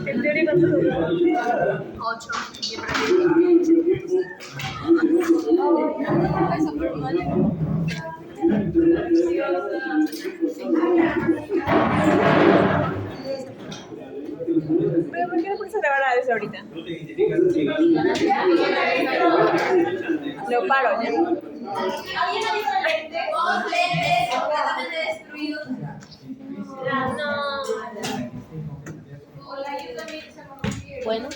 ¿En teoría cuántos son? 8. ¿Pero por qué no pones a grabar a eso ahorita? Lo paro ya. No. Bueno.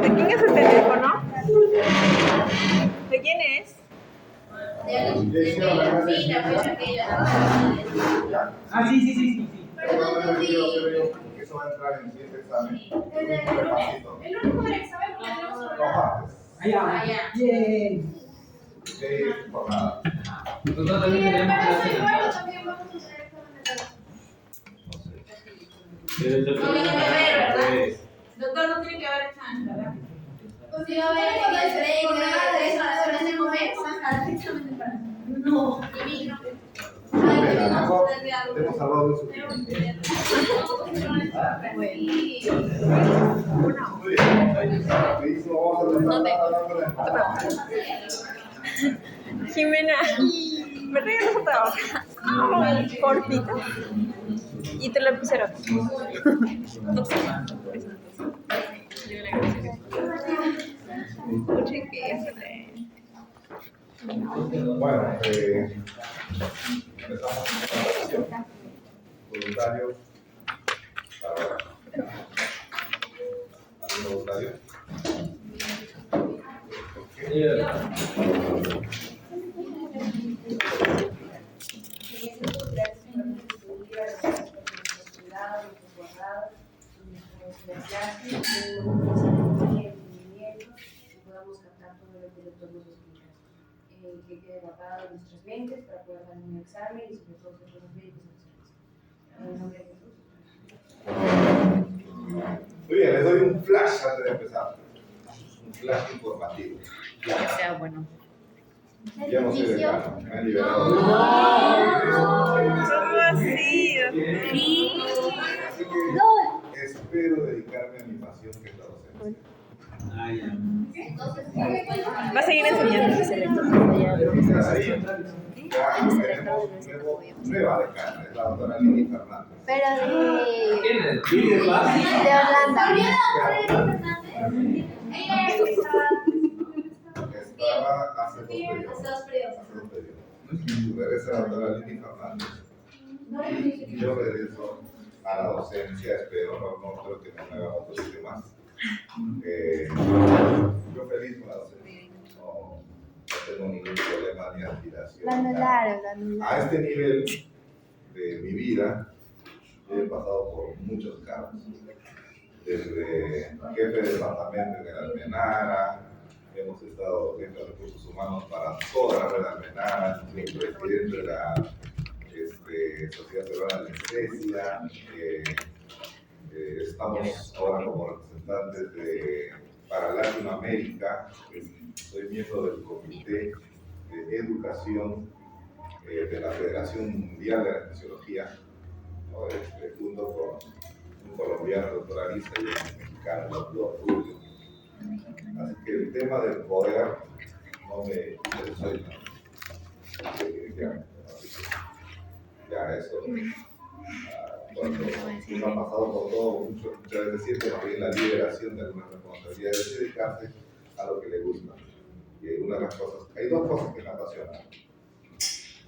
¿De quién es el teléfono? ¿De quién es? Ah, sí. Pero no entendí. Porque eso va a entrar en el siguiente examen. El único del examen porque tenemos No, programa. martes. Allá. Bien. Por nada. Nosotros también tenemos Pero eso clase. igual también vamos a hacer examen de la. No sé. Pero el doctor Tiene que haber, ¿verdad? pues, Doctor, no tiene que haber examen, ¿verdad? Pues sí, a ver, Cuando el se dé por nada de eso, de ahora en el momento. examen de para. No, y micro. Hemos hablado de eso. Muy bien. Jimena, ¿me regalas otra hoja? Ay, cortita. Y tu lapicero. Escuchen que Bueno, empezamos con la sesión. Voluntarios. ¿Algún voluntario? Podamos captar todo lo que el doctor nos explica, que quede guardado en nuestras mentes para poder dar un examen y sobre todo ser buenos médicos en nombre de Jesús. Muy bien, les doy un flash antes de empezar. Un flash informativo. que sea bueno. Ya no soy decano, me han liberado. ¿Cómo así? Así que espero dedicarme a mi pasión, que es la docencia. Ah, ya. Va a seguir enseñando ese lector. Ahí ya tenemos nueva decana, es la doctora Lili Fernández. Pero de ¿Quién es? ¿Lili de Paz? Holanda. Estaba hace 2 periodos. Regresa la doctora Lili Fernández. Y yo regreso a la docencia, espero, no creo que me haga otro sitio más. Yo feliz con la docencia. No tengo ningún problema ni aspiración. Lo anularon. A este nivel de mi vida, he pasado por muchos cargos. Desde jefe de departamento en el Almenara, hemos estado jefe de recursos humanos para toda la red Almenara, presidente de la Sociedad Peruana de Anestesia. Estamos ahora como representantes para Latinoamérica. Soy miembro del Comité de Educación de la Federación Mundial de Anestesiología, ¿no? Junto con un colombiano, el doctor Arisa, y un mexicano, el doctor Julio. Así que el tema del poder no me suena, definitivamente. Ya eso, cuando uno ha pasado por todo, muchas veces siente también la liberación de algunas responsabilidades y dedicarse a lo que le gusta. Y hay 2 cosas que me apasionan.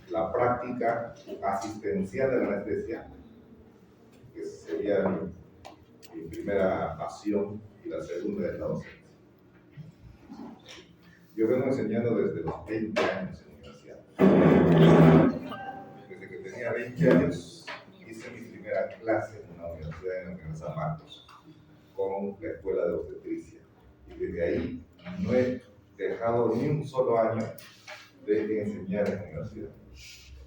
La práctica asistencial de la anestesia, que sería mi primera pasión, y la segunda es la docencia. Yo vengo enseñando desde los 20 años en universidad. Desde que tenía 20 años hice mi primera clase en una universidad en San Marcos, con la escuela de obstetricia. Y desde ahí no he dejado ni un solo año de enseñar en la universidad.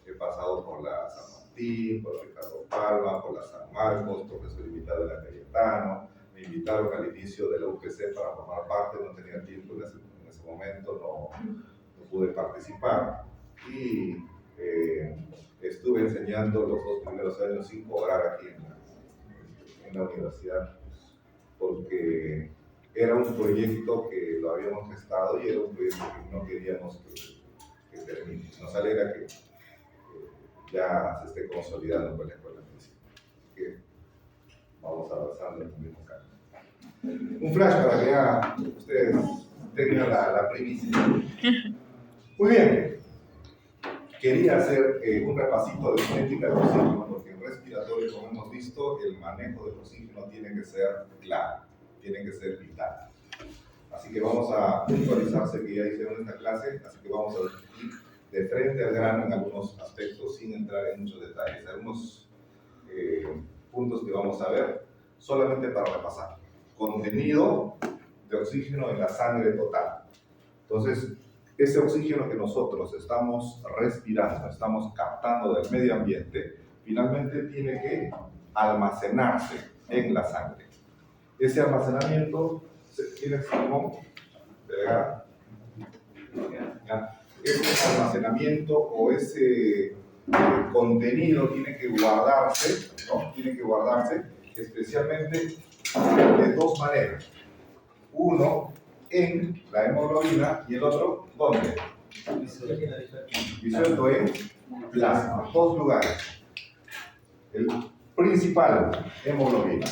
He pasado por la San Martín, por Ricardo Palma, por la San Marcos, profesor invitado de la Cayetano. Me invitaron al inicio de la UPC para formar parte, no tenía tiempo en ese momento, no pude participar y estuve enseñando los 2 primeros años sin cobrar aquí en la universidad, porque era un proyecto que lo habíamos gestado y era un proyecto que no queríamos que termine. Nos alegra que ya se esté consolidando con la escuela municipal. Así que vamos avanzando en el mismo camino. Un flash para que ya ustedes tengan la primicia. Muy bien. Quería hacer un repasito de fonética del oxígeno, porque en respiratorio, como hemos visto, el manejo del oxígeno tiene que ser clave, tiene que ser vital. Así que vamos a puntualizarse que ya hicieron esta clase, así que vamos a ir de frente al grano en algunos aspectos sin entrar en muchos detalles. Algunos puntos que vamos a ver solamente para repasar. Contenido de oxígeno en la sangre total. Entonces, ese oxígeno que nosotros estamos respirando, estamos captando del medio ambiente, finalmente tiene que almacenarse en la sangre. Ese almacenamiento tiene como ese almacenamiento o ese contenido tiene que guardarse, ¿no? Tiene que guardarse especialmente de 2 maneras. Uno en la hemoglobina y el otro, ¿dónde? Disuelto en plasma. 2 lugares. El principal, hemoglobina.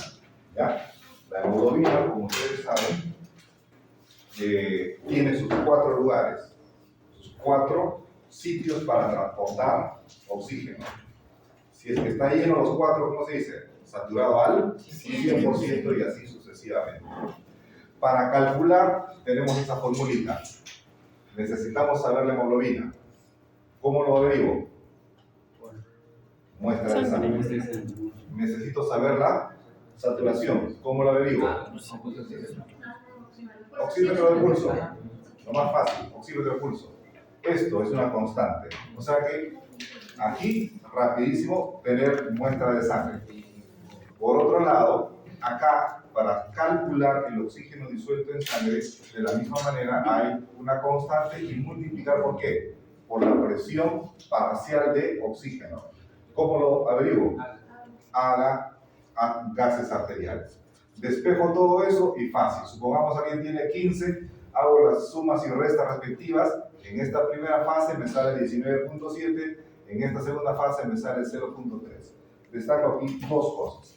¿Ya? La hemoglobina, como ustedes saben, tiene sus 4 lugares, sus 4 sitios para transportar oxígeno. Si es que está lleno los 4, ¿cómo se dice? Saturado al 100% y así sucesivamente. Para calcular, tenemos esta formulita. Necesitamos saber la hemoglobina. ¿Cómo lo averiguo? Muestra de sangre. Necesito saber la saturación. ¿Cómo lo averiguo? Oxímetro de pulso. Lo más fácil, oxímetro de pulso. Esto es una constante. O sea que aquí, rapidísimo, tener muestra de sangre. Por otro lado, acá, para calcular el oxígeno disuelto en sangre, de la misma manera hay una constante y multiplicar ¿por qué? Por la presión parcial de oxígeno. ¿Cómo lo averiguo? Haga gases arteriales. Despejo todo eso y fácil. Supongamos que alguien tiene 15, hago las sumas y restas respectivas. En esta primera fase me sale 19.7, en esta segunda fase me sale 0.3. Destaco aquí 2 cosas.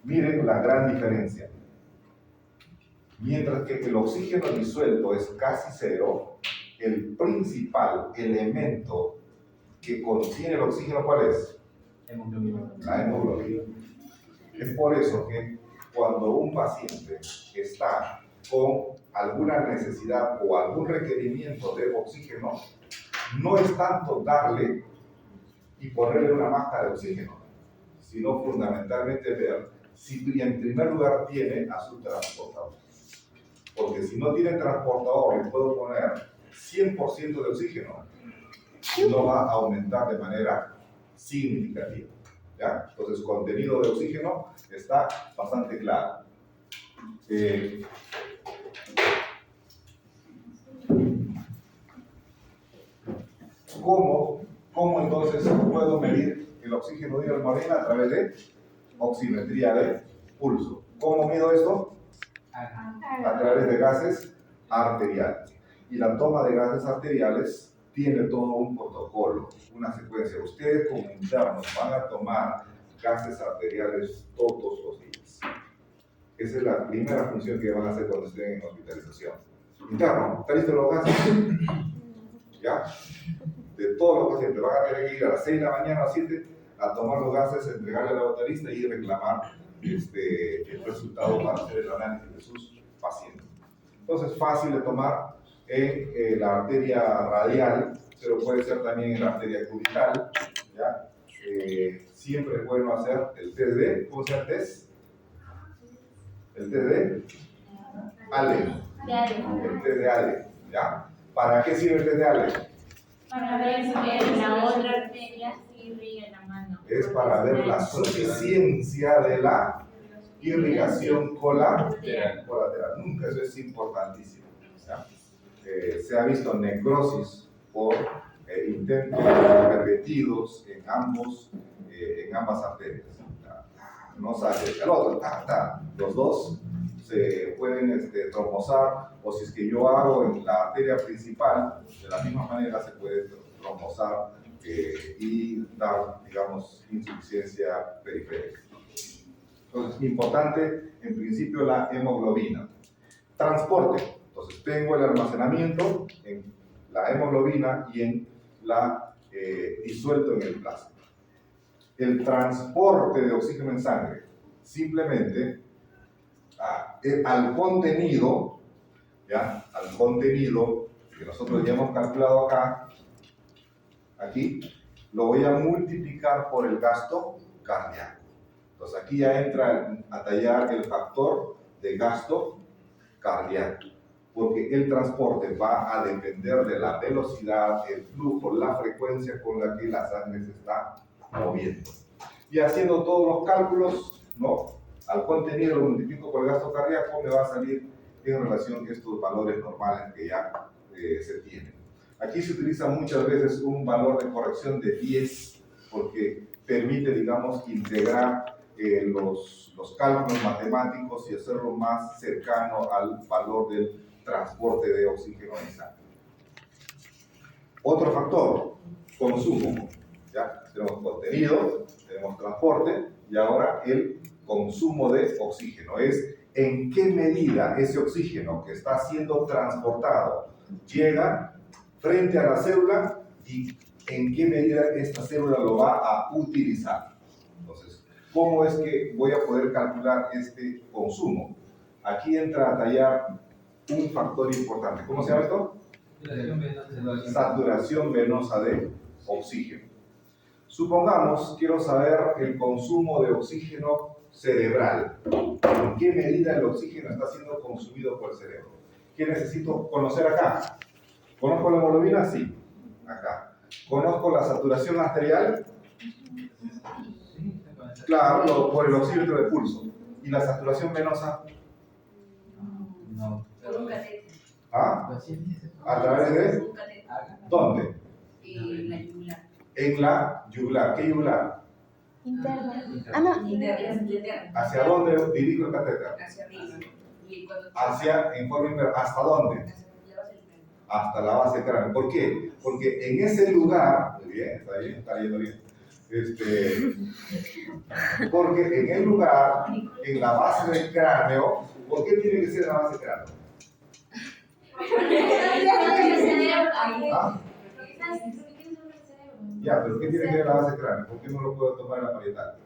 Miren la gran diferencia. Mientras que el oxígeno disuelto es casi 0, el principal elemento que contiene el oxígeno, ¿cuál es? La hemoglobina. Es por eso que cuando un paciente está con alguna necesidad o algún requerimiento de oxígeno, no es tanto darle y ponerle una máscara de oxígeno, sino fundamentalmente ver si en primer lugar tiene a su transportador. Porque si no tiene transportador, le puedo poner 100% de oxígeno, no va a aumentar de manera significativa. ¿Ya? Entonces, contenido de oxígeno está bastante claro. ¿Cómo entonces puedo medir el oxígeno de la hemoglobina? A través de oximetría de pulso. ¿Cómo mido esto? A través de gases arteriales. Y la toma de gases arteriales tiene todo un protocolo, una secuencia. Ustedes como internos van a tomar gases arteriales todos los días. Esa es la primera función que van a hacer cuando estén en hospitalización. Interno, ¿está listo los gases? ¿Ya? De todos los pacientes van a tener que ir a las 6 de la mañana a las 7 a tomar los gases, entregarle al laboratorista y reclamar el resultado para hacer el análisis de sus pacientes. Entonces, fácil de tomar en la arteria radial, pero puede ser también en la arteria cubital. ¿Ya? Siempre es bueno hacer el test de, ¿cómo se llama el test? El test de Ale. El test de Ale. ¿Ya? ¿Para qué sirve el test de Ale? Para ver si la otra arteria irriga la mano. Es para ver la suficiencia de la irrigación colateral. Nunca, eso es importantísimo. ¿Ya? se ha visto necrosis por intentos repetidos en ambas arterias. No sale el otro, los dos se pueden trombosar, o si es que yo hago en la arteria principal, de la misma manera se puede trombosar y dar, digamos, insuficiencia periférica. Entonces, importante, en principio, la hemoglobina. Transporte. Entonces, tengo el almacenamiento en la hemoglobina y en la disuelto en el plasma. El transporte de oxígeno en sangre, simplemente al contenido, ¿ya? Al contenido que nosotros ya hemos calculado acá, aquí, lo voy a multiplicar por el gasto cardíaco. Entonces aquí ya entra a tallar el factor de gasto cardíaco, porque el transporte va a depender de la velocidad, el flujo, la frecuencia con la que la sangre se está moviendo. Y haciendo todos los cálculos, ¿no? Al contenido lo multiplico por el gasto cardíaco, me va a salir en relación a estos valores normales que ya se tienen. Aquí se utiliza muchas veces un valor de corrección de 10 porque permite, digamos, integrar los cálculos matemáticos y hacerlo más cercano al valor del transporte de oxígeno en sangre. Otro factor, consumo. ¿Ya? Tenemos contenido, tenemos transporte y ahora el consumo de oxígeno. Es en qué medida ese oxígeno que está siendo transportado llega frente a la célula y en qué medida esta célula lo va a utilizar. Entonces, ¿cómo es que voy a poder calcular este consumo? Aquí entra a tallar un factor importante. ¿Cómo se llama esto? Saturación venosa de oxígeno. Supongamos, quiero saber el consumo de oxígeno cerebral. ¿En qué medida el oxígeno está siendo consumido por el cerebro? ¿Qué necesito conocer acá? ¿Conozco la hemoglobina? Sí, acá. ¿Conozco la saturación arterial? Claro, por el oxímetro de pulso. ¿Y la saturación venosa? No. Por un catéter. ¿Ah? ¿A través de? Un catéter. ¿Dónde? En la yugular. En la yugular. ¿Qué yugular? Interna. Interna. ¿Hacia dónde dirijo el catéter? Hacia arriba. Y cuando Hacia, en forma inversa. ¿Hasta dónde? hacia la base del cráneo. Hasta la base del cráneo. ¿Por qué? Porque en ese lugar, muy bien, está yendo bien. Porque en el lugar, en la base del cráneo, ¿por qué tiene que ser en la base del cráneo? ¿Ah? Ya, pero ¿qué tiene que ver la base del cráneo? ¿Por qué no lo puedo tomar en la parietal?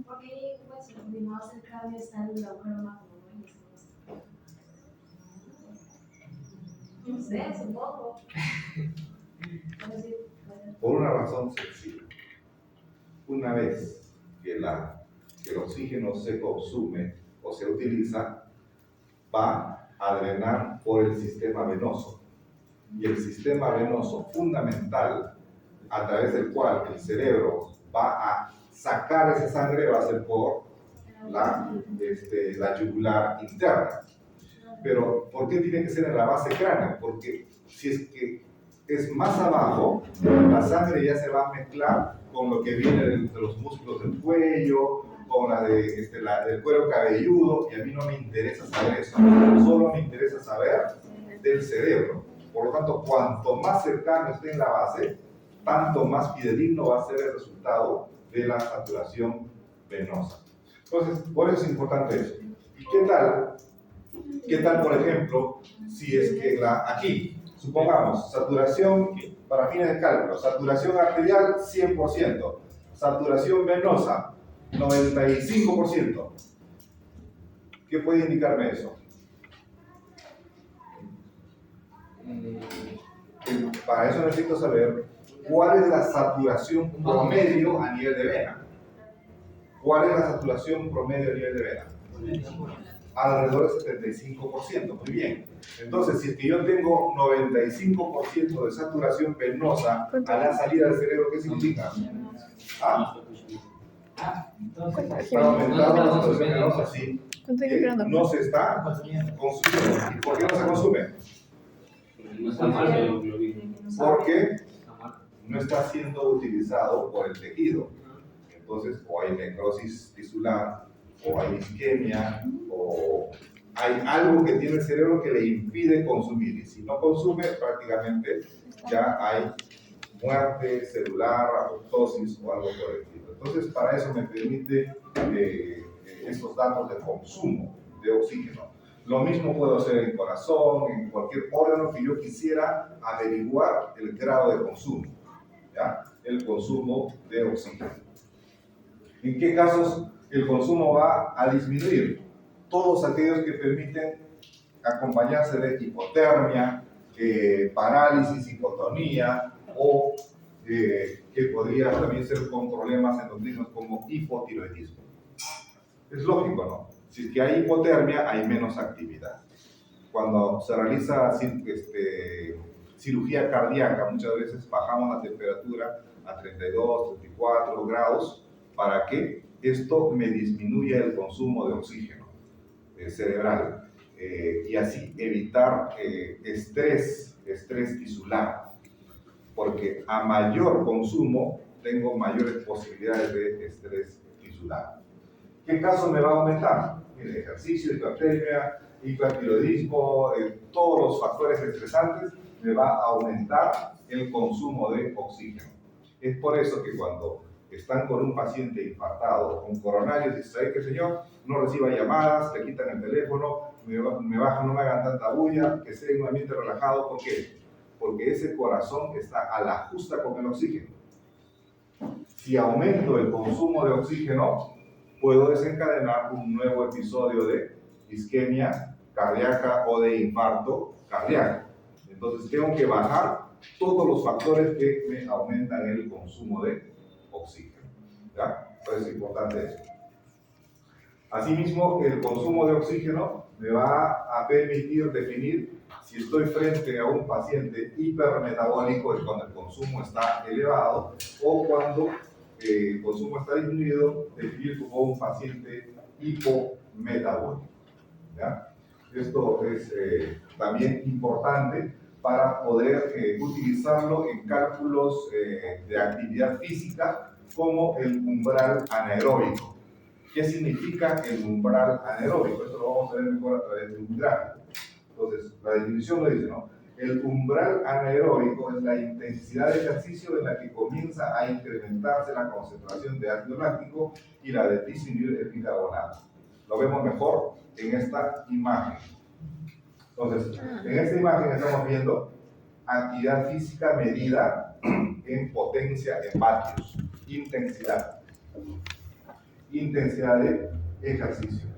Porque pues, el más el cráneo está en el agujero magno, ¿no? No sé, supongo. Por una razón sencilla. Una vez que el oxígeno se consume o se utiliza, va a drenar por el sistema venoso. Y el sistema venoso fundamental a través del cual el cerebro va a sacar esa sangre va a ser por la yugular interna. Pero, ¿por qué tiene que ser en la base cráneo? Porque si es que es más abajo, la sangre ya se va a mezclar con lo que viene de los músculos del cuello, con la del cuero cabelludo, y a mí no me interesa saber eso, solo me interesa saber del cerebro. Por lo tanto, cuanto más cercano esté en la base, tanto más fidedigno va a ser el resultado de la saturación venosa. Entonces, por eso es importante eso. ¿Y qué tal? ¿Qué tal, por ejemplo, si es que aquí, supongamos, saturación, para fines de cálculo, saturación arterial 100%, saturación venosa 95%. ¿Qué puede indicarme eso? Para eso necesito saber cuál es la saturación promedio a nivel de vena. ¿Cuál es la saturación promedio a nivel de vena? Alrededor del 75%, muy bien. Entonces, si es que yo tengo 95% de saturación venosa a la salida del cerebro, ¿qué significa? Está aumentando la saturación venosa, sí. No se está consumiendo. ¿Y por qué no se consume? Está mal el hemoglobina. porque Está mal. no está siendo utilizado por el tejido. Entonces, o hay necrosis tisular, o hay isquemia, o hay algo que tiene el cerebro que le impide consumir. Y si no consume, prácticamente ya hay muerte celular, apoptosis o algo por el estilo. Entonces, para eso me permite estos datos de consumo de oxígeno. Lo mismo puedo hacer en corazón, en cualquier órgano que yo quisiera averiguar el grado de consumo, ¿ya? El consumo de oxígeno. ¿En qué casos el consumo va a disminuir? Todos aquellos que permiten acompañarse de hipotermia, parálisis, hipotonía o que podría también ser con problemas endocrinos como hipotiroidismo. Es lógico, ¿no? Si es que hay hipotermia, hay menos actividad. Cuando se realiza cirugía cardíaca, muchas veces bajamos la temperatura a 32, 34 grados para que esto me disminuya el consumo de oxígeno cerebral y así evitar estrés tisular, porque a mayor consumo tengo mayores posibilidades de estrés tisular. ¿Qué caso me va a aumentar? Mire, ejercicio, hipertermia, hipertiroidismo, todos los factores estresantes me va a aumentar el consumo de oxígeno. Es por eso que cuando están con un paciente infartado, con coronarios, y ¿sabe qué, señor? No reciba llamadas, le quitan el teléfono, me bajan, no me hagan tanta bulla, que sea en un ambiente relajado. ¿Por qué? Porque ese corazón está a la justa con el oxígeno. Si aumento el consumo de oxígeno, puedo desencadenar un nuevo episodio de isquemia cardíaca o de infarto cardíaco. Entonces tengo que bajar todos los factores que me aumentan el consumo de oxígeno. ¿Ya? Entonces es importante eso. Asimismo, el consumo de oxígeno me va a permitir definir si estoy frente a un paciente hipermetabólico, es cuando el consumo está elevado, o cuando el consumo está disminuido, definir como un paciente hipometabólico. ¿Ya? Esto es también importante para poder utilizarlo en cálculos de actividad física como el umbral anaeróbico. ¿Qué significa el umbral anaeróbico? Esto lo vamos a ver mejor a través de un gráfico. Entonces, la definición lo dice, ¿no? El umbral anaeróbico es la intensidad de ejercicio en la que comienza a incrementarse la concentración de ácido láctico y la de disminuir el bicarbonato. Lo vemos mejor en esta imagen. Entonces, en esta imagen estamos viendo actividad física medida en potencia en vatios, intensidad de ejercicio.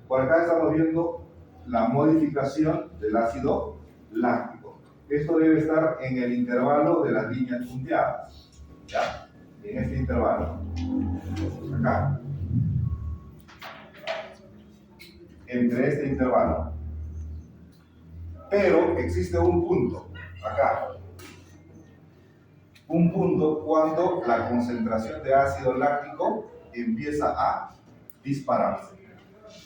Por acá estamos viendo la modificación del ácido láctico. Esto debe estar en el intervalo de las líneas punteadas, ¿ya? En este intervalo, acá, entre este intervalo. Pero existe un punto, acá, un punto cuando la concentración de ácido láctico empieza a dispararse.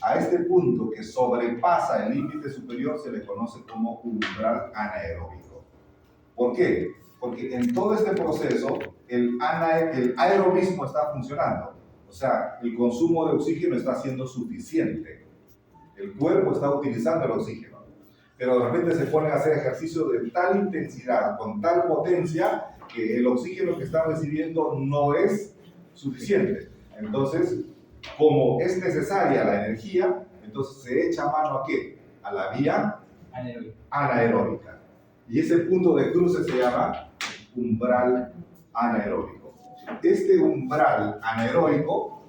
A este punto que sobrepasa el límite superior se le conoce como umbral anaeróbico. ¿Por qué? Porque en todo este proceso el aerobismo está funcionando. O sea, el consumo de oxígeno está siendo suficiente. El cuerpo está utilizando el oxígeno. Pero de repente se ponen a hacer ejercicio de tal intensidad, con tal potencia, que el oxígeno que están recibiendo no es suficiente. Entonces, como es necesaria la energía, entonces se echa mano ¿a qué? A la vía anaeróbica. Y ese punto de cruce se llama umbral anaeróbico. Este umbral anaeróbico,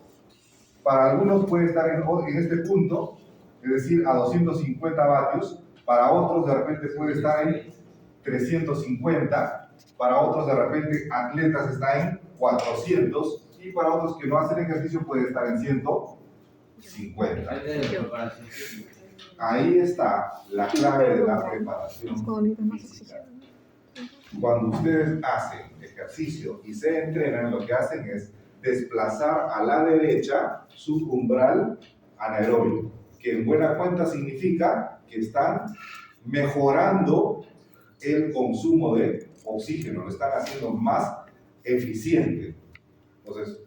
para algunos puede estar en este punto, es decir, a 250 vatios, para otros de repente puede estar en 350, para otros de repente atletas está en 400, y para otros que no hacen ejercicio puede estar en 150. Ahí está la clave de la preparación física. Cuando ustedes hacen ejercicio y se entrenan, lo que hacen es desplazar a la derecha su umbral anaeróbico, que en buena cuenta significa que están mejorando el consumo de oxígeno, lo están haciendo más eficiente. Entonces,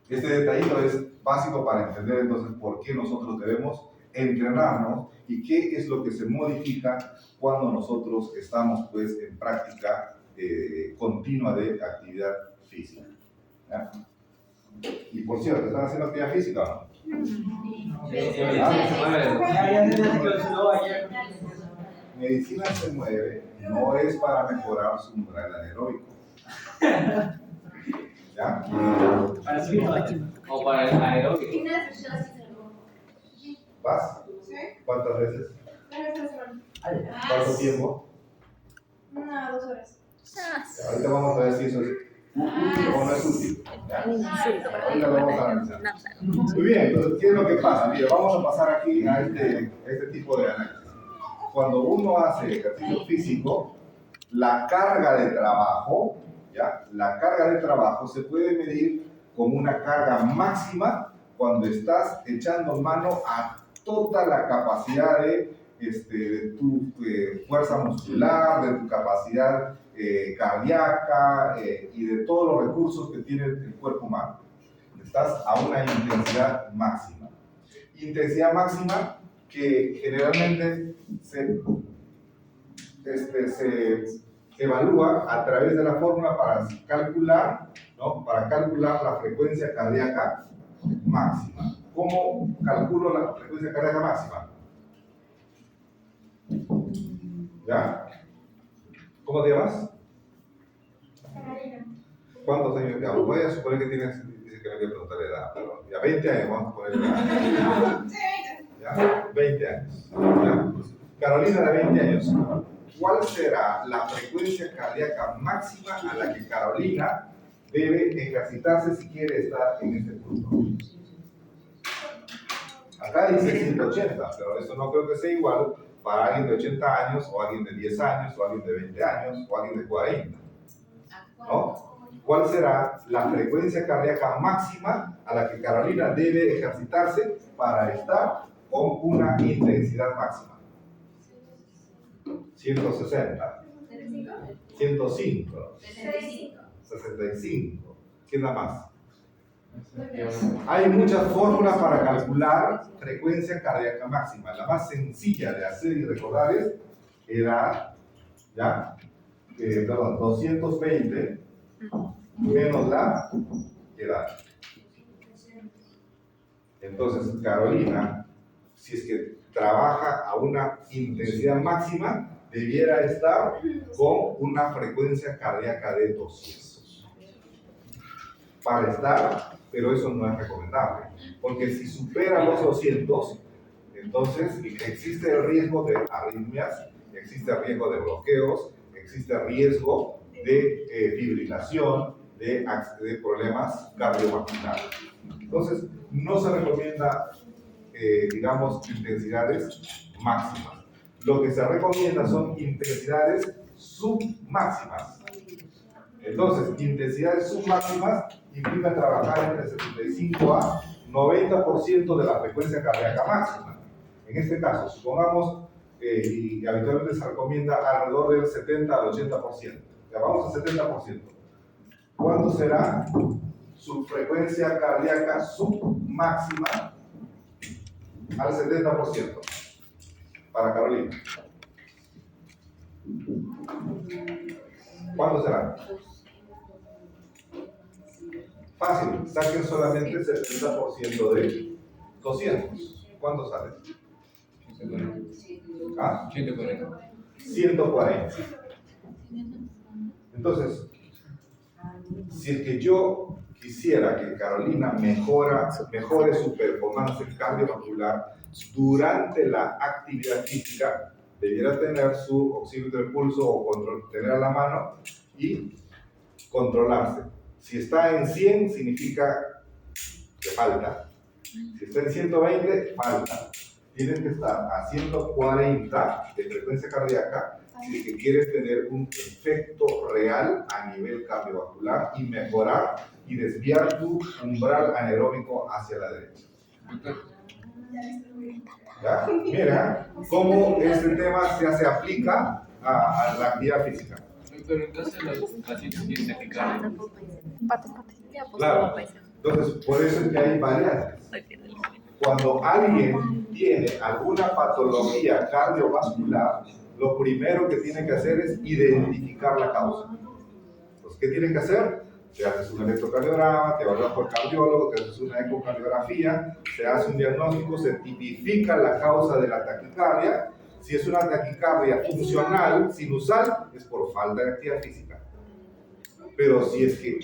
este detallito es básico para entender entonces por qué nosotros debemos entrenarnos y qué es lo que se modifica cuando nosotros estamos pues en práctica continua de actividad física. ¿Ya? Y por cierto, ¿están haciendo actividad física o no? Medicina se mueve, no es para mejorar su umbral anaeróbico. ¿Ya? Para subir o para el aeróbico. Gimnasio, yo sí se lo pongo. ¿Vas? ¿Sí? ¿Cuántas veces? 3 veces a la semana. ¿Cuánto tiempo? 1 a 2 horas. Ya, ahorita vamos a ver si eso es útil o no es útil. ¿Ya? Ahorita lo vamos a analizar. Muy bien, entonces, ¿qué es lo que pasa? Mira, vamos a pasar aquí a este tipo de análisis. Cuando uno hace ejercicio físico, la carga de trabajo, ¿ya? La carga de trabajo se puede medir como una carga máxima cuando estás echando mano a toda la capacidad de tu fuerza muscular, de tu capacidad cardíaca y de todos los recursos que tiene el cuerpo humano. Estás a una intensidad máxima. Intensidad máxima que generalmente se evalúa a través de la fórmula para calcular, ¿no? Para calcular la frecuencia cardíaca máxima. ¿Cómo calculo la frecuencia cardíaca máxima? ¿Ya? ¿Cómo te llamas? ¿Cuántos años te Voy a suponer que tienes, dice que no voy a preguntar la edad, pero ya 20 años, vamos a poner la edad. ¿Ya? 20 años. ¿Ya? Carolina de 20 años. ¿Cuál será la frecuencia cardíaca máxima a la que Carolina debe ejercitarse si quiere estar en este punto? Acá dice 180, pero eso no creo que sea igual para alguien de 80 años, o alguien de 10 años, o alguien de 20 años, o alguien de 40. ¿No? ¿Cuál será la frecuencia cardíaca máxima a la que Carolina debe ejercitarse para estar con una intensidad máxima? 160, 105, 65. ¿Quién da más? Hay muchas fórmulas para calcular frecuencia cardíaca máxima. La más sencilla de hacer y recordar es edad, ¿ya? 220 menos la edad. Entonces, Carolina, si es que trabaja a una intensidad máxima, debiera estar con una frecuencia cardíaca de 200. Para estar, pero eso no es recomendable, porque si supera los 200, entonces existe el riesgo de arritmias, existe el riesgo de bloqueos, existe el riesgo de fibrilación, de problemas cardiovasculares. Entonces, no se recomienda, digamos, intensidades máximas. Lo que se recomienda son intensidades submáximas. Entonces, intensidades submáximas implica trabajar entre 75 a 90% de la frecuencia cardíaca máxima. En este caso, supongamos, y habitualmente se recomienda alrededor del 70 al 80%. Ya vamos al 70%. ¿Cuánto será su frecuencia cardíaca submáxima al 70%? Para Carolina. ¿Cuánto será? Fácil, saquen solamente el 70% de 200. ¿Cuánto sale? 140. 140. Entonces, si es que yo quisiera que Carolina mejore su performance cardiovascular durante la actividad física, debiera tener su oxímetro de pulso o tener a la mano y controlarse. Si está en 100, significa que falta. Si está en 120, falta. Tienes que estar a 140 de frecuencia cardíaca si es que quieres tener un efecto real a nivel cardiovascular y mejorar y desviar tu umbral anaeróbico hacia la derecha. ¿Ya? Mira cómo este tema se aplica a la actividad física. Pero entonces los pacientes tienen taquicardia. Claro. Entonces, por eso es que hay variantes. Cuando alguien tiene alguna patología cardiovascular, lo primero que tiene que hacer es identificar la causa. Entonces, ¿qué tienen que hacer? Te haces un electrocardiograma, te evalúas por cardiólogo, te haces una ecocardiografía, te hace un diagnóstico, se tipifica la causa de la taquicardia. Si es una taquicardia funcional, sinusal, es por falta de actividad física. Pero si es que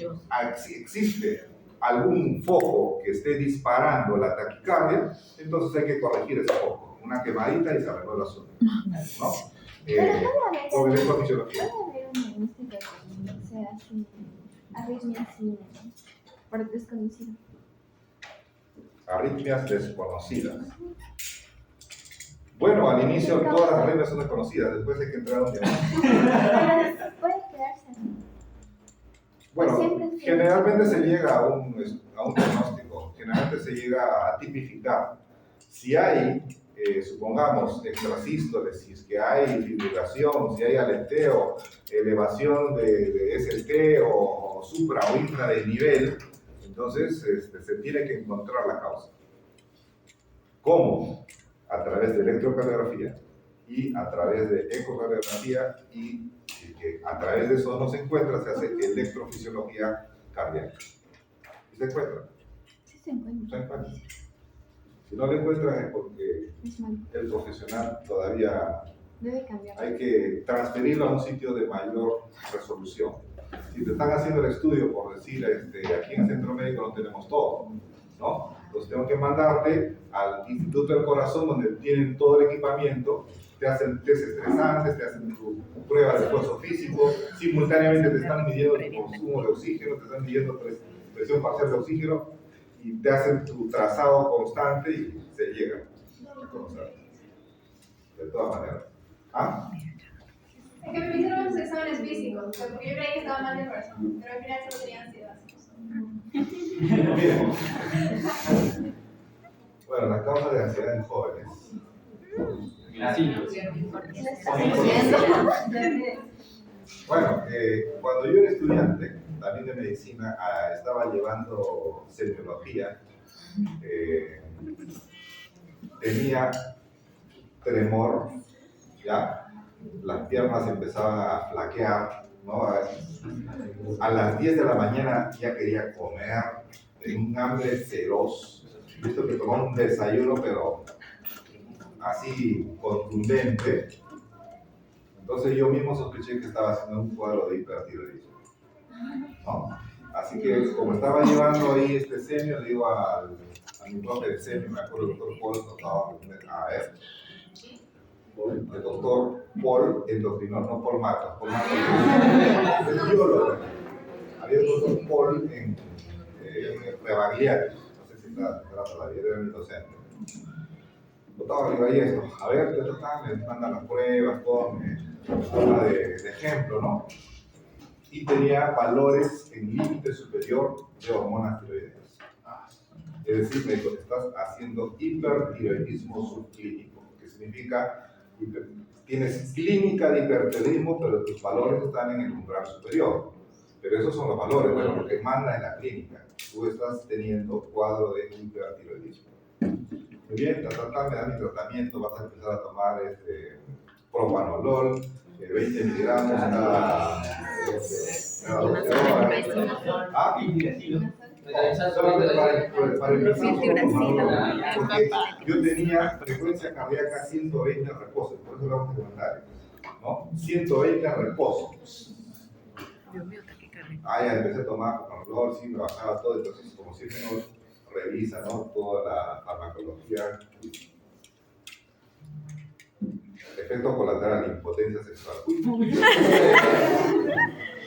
existe algún foco que esté disparando la taquicardia, entonces hay que corregir ese foco. Una quemadita y se arregló el asunto, ¿no? Con electrofisiología. ¿Puede haber un diagnóstico que sea así, arritmia así, por desconocido? Arritmias desconocidas. Bueno, al inicio todas las arritmias son desconocidas, después hay que entrar a un diagnóstico. Puede quedarse así. Bueno, generalmente se llega a un diagnóstico, generalmente se llega a tipificar. Si hay, supongamos, extrasístoles, si es que hay fibrilación, si hay aleteo, elevación de ST o supra o infra de nivel, entonces se tiene que encontrar la causa. ¿Cómo? A través de electrocardiografía y a través de ecocardiografía y que a través de eso no se encuentra, se hace electrofisiología cardíaca. ¿Y se encuentra? Sí se encuentra. Se encuentra. Si no lo encuentran es porque el profesional todavía Debe cambiar. hay que transferirlo a un sitio de mayor resolución. Si te están haciendo el estudio, por decir, aquí en el centro médico no tenemos todo, ¿no? Entonces tengo que mandarte al Instituto del Corazón donde tienen todo el equipamiento, te hacen test estresantes, te hacen tu prueba de esfuerzo físico, simultáneamente te están midiendo tu consumo de oxígeno, te están midiendo presión parcial de oxígeno y te hacen tu trazado constante y se llega a conocer. De todas maneras. ¿Ah? Es que me hicieron unos exámenes físicos, porque yo creí que estaba mal de corazón, pero al final solo tenía ansiedad. Bien. Bueno, la causa de ansiedad en jóvenes. Bueno, cuando yo era estudiante, también de medicina, estaba llevando semiología, tenía tremor, ¿ya? Las piernas empezaban a flaquear, ¿no? A las 10 de la mañana ya quería comer, tenía un hambre feroz. Visto que tomaba un desayuno, pero así contundente. Entonces yo mismo sospeché que estaba haciendo un cuadro de hipertiroidismo, ¿no? Así que como estaba llevando ahí este semio, le digo a mi profe de semio, me acuerdo el doctor Paul, a ver, el doctor Paul, endocrinólogo, no Paul Marcos, Paul Marcos es biólogo. Había un doctor Paul en Rebagliati, no sé si está todavía, era el docente. Doctor, digo ahí esto, a ver, me mandan las pruebas, todo, me toma de ejemplo, ¿no? Y tenía valores en límite superior de hormonas tiroideas. Es decir, me dijo, estás haciendo hipertiroidismo subclínico, que significa tienes clínica de hipertiroidismo, pero tus valores están en el umbral superior. Pero esos son los valores, bueno, lo que manda en la clínica. Tú estás teniendo cuadro de hipertiroidismo. Muy bien, me da mi tratamiento, vas a empezar a tomar propanolol, 20 miligramos cada 12 horas. ¿Ah? Para empezar, porque yo tenía frecuencia cardíaca 120 reposos, por eso lo vamos a comentar, ¿no? 120 reposos. Ya empecé a tomar propanolol, sí, me bajaba todo, entonces como si uno revisa, ¿no? Toda la farmacología. Efecto colateral, impotencia sexual.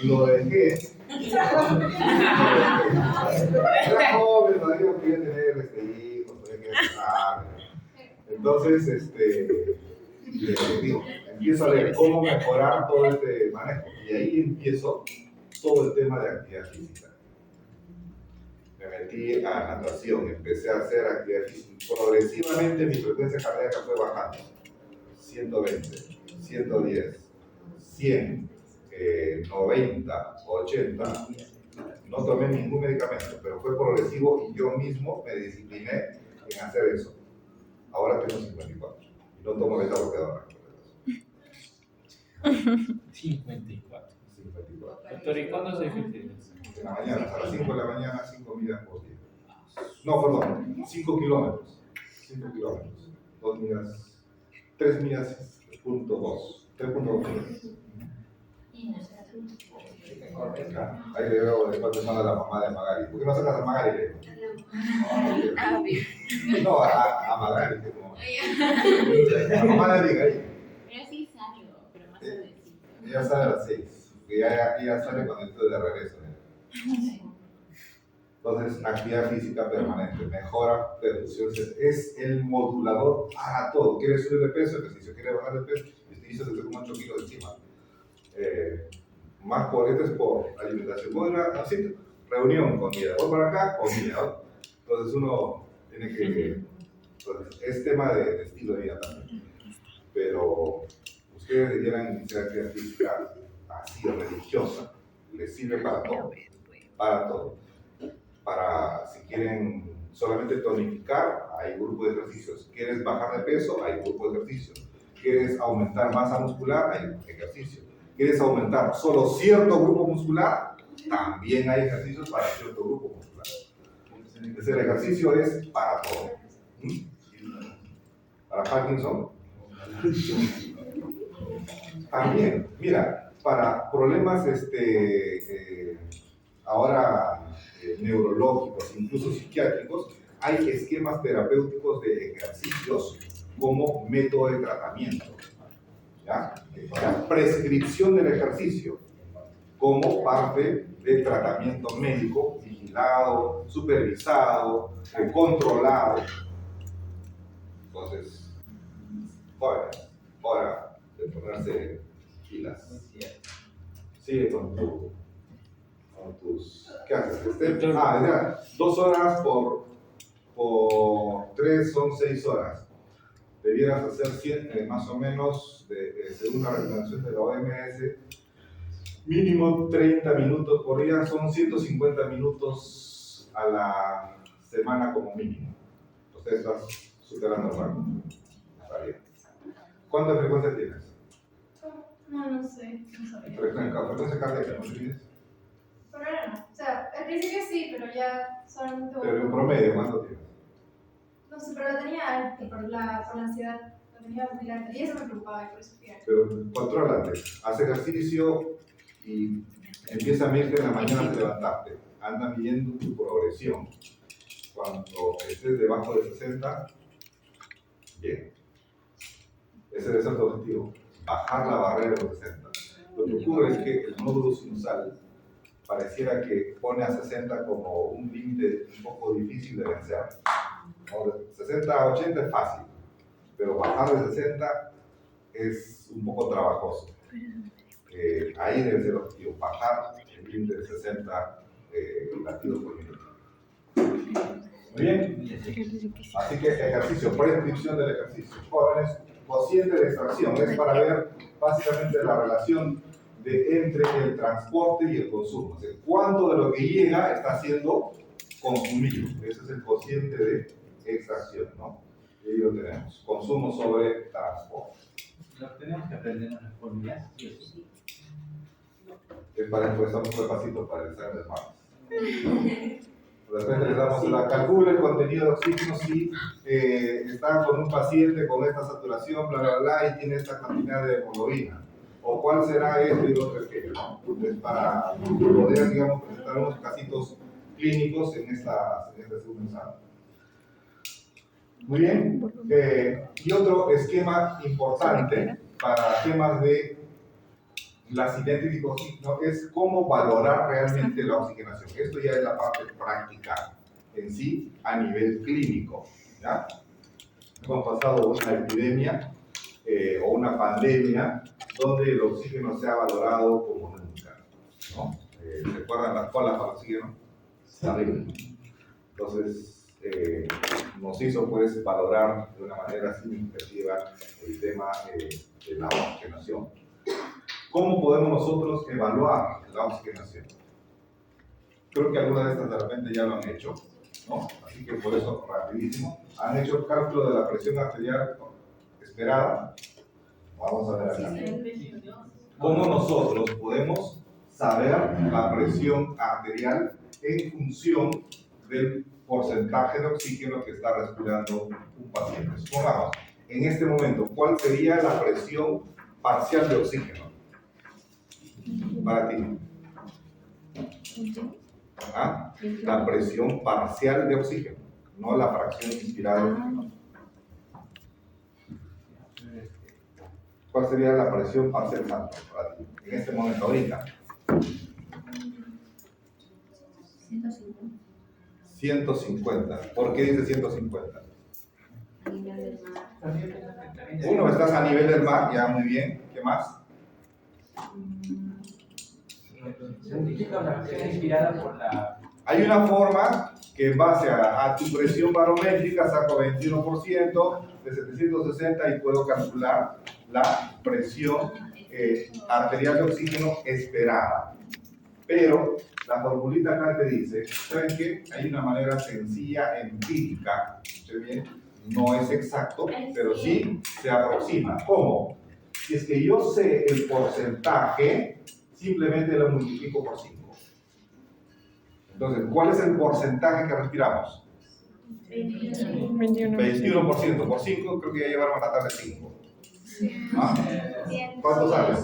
Lo dejé. Era joven, todavía quería tener hijos, todavía quería casarme. Entonces, digo, empiezo a ver cómo mejorar todo este manejo. Y ahí empiezo todo el tema de actividad física. Me metí a natación, empecé a hacer actividad física. Progresivamente mi frecuencia cardíaca fue bajando. 120, 110, 100, 90, 80, no tomé ningún medicamento, pero fue progresivo y yo mismo me discipliné en hacer eso. Ahora tengo 54 y no tomo beta bloqueadora. 54. 54. Doctor, ¿y cuándo se efectiva? En la mañana, a las 5 de la mañana, 5 millas por día. No, perdón, 5 kilómetros. 5 kilómetros. 2 millas, 3 millas, punto 2. 3.2 millas. Ahí le veo de cuánto manda la mamá de Magali. ¿Por qué no sacas a Magali? No, a Magali. La mamá de ahí. Pero sí salgo, pero más tardecito. Ella sale a las 6. Ella sale cuando estoy de regreso. Entonces, actividad física permanente, mejora perfusión, es el modulador para todo. ¿Quieres subir de peso? Ejercicio. ¿Quieres bajar de peso? Ejercicio desde como 8 kilos encima. Más boletes por alimentación. Voy a una reunión, comida. Voy para acá, comida. Entonces uno tiene que... Entonces, es tema de estilo de vida también. Pero ustedes debieran iniciar actividad física así, religiosa. Les sirve para todo. Para todo. Para, si quieren solamente tonificar, hay grupo de ejercicios. ¿Quieres bajar de peso? Hay grupo de ejercicios. ¿Quieres aumentar masa muscular? Hay ejercicio. ¿Quieres aumentar solo cierto grupo muscular? También hay ejercicios para cierto grupo muscular. Entonces el ejercicio es para todo. Para Parkinson. También, mira, para problemas ahora neurológicos, incluso psiquiátricos, hay esquemas terapéuticos de ejercicios como método de tratamiento. ¿Ya? La prescripción del ejercicio como parte del tratamiento médico, vigilado, supervisado, controlado. Entonces, jóvenes, hora de ponerse pilas. Sigue con tus... ¿Qué haces? Ya, 2 horas por 3 son 6 horas. Debieras hacer más o menos, según la recomendación de la OMS, mínimo 30 minutos por día, son 150 minutos a la semana como mínimo. Entonces estás superando el rango. Está bien. ¿Cuánta frecuencia tienes? No sé, no sabía. Frecuencia cardíaca, ¿no tienes? Pero ahora no. O sea, al principio sí, pero ya son... Pero en promedio, ¿cuánto tienes? No sé, pero la tenía alta por la ansiedad. La tenía muy alta y eso me preocupaba y por eso fui a... Pero contrólate, haz ejercicio y empieza a medir en la mañana de levantarte. Anda midiendo tu progresión. Cuando estés debajo de 60, bien. Ese debe ser tu objetivo, bajar la barrera de los 60. Lo que ocurre es que el nódulo sinusal pareciera que pone a 60 como un límite un poco difícil de vencer. De 60 a 80 es fácil, pero bajar de 60 es un poco trabajoso. Ahí debe ser el objetivo, bajar el límite de 60 latidos por minuto. Muy bien. Así que ejercicio, prescripción del ejercicio. Jóvenes, cociente de extracción es para ver básicamente la relación entre el transporte y el consumo. O sea, cuánto de lo que llega está siendo consumido. Ese es el cociente de extracción, ¿no? Y ahí lo tenemos. Consumo sobre transporte. ¿Los tenemos que aprender unas fórmulas? Sí. Es para empezar un repasito para el examen de martes. De repente les damos la calcula el contenido de oxígeno si está con un paciente con esta saturación, bla, bla, bla, y tiene esta cantidad de hemoglobina. O cuál será esto y lo otro aquello, ¿no? Entonces, para poder, digamos, presentar unos casitos clínicos en este segundo examen. Muy bien. Y otro esquema importante para temas de la sintética de oxígeno es cómo valorar realmente la oxigenación. Esto ya es la parte práctica en sí a nivel clínico. ¿Ya? Hemos pasado una epidemia o una pandemia donde el oxígeno se ha valorado como nunca, ¿no? ¿Se acuerdan las colas para el oxígeno? Terrible. Entonces, nos hizo pues valorar de una manera significativa el tema de la oxigenación. ¿Cómo podemos nosotros evaluar la oxigenación? Creo que algunas de estas de repente ya lo han hecho, ¿no? Así que por eso, rapidísimo. ¿Han hecho el cálculo de la presión arterial esperada? Vamos a ver acá. ¿Cómo nosotros podemos saber la presión arterial en función del porcentaje de oxígeno que está respirando un paciente? Supongamos, en este momento, ¿cuál sería la presión parcial de oxígeno para ti? ¿Ah? La presión parcial de oxígeno, no la fracción inspirada de oxígeno. ¿Cuál sería la presión parcial para ti en este momento, ahorita? 150. ¿Por qué dice 150? Uno, estás a nivel del mar, ya muy bien. ¿Qué más? Se identifica una presión inspirada por la... Hay una forma que en base a tu presión barométrica saco 21% de 760 y puedo calcular la presión arterial de oxígeno esperada. Pero la formulita acá te dice, ¿saben qué? Hay una manera sencilla, empírica, ¿sí bien? No es exacto, pero sí se aproxima. ¿Cómo? Si es que yo sé el porcentaje, simplemente lo multiplico por 5. Entonces, ¿cuál es el porcentaje que respiramos? 21%. Por 5, creo que ya llevaron a la tabla 5. ¿Ah? ¿Cuánto sale?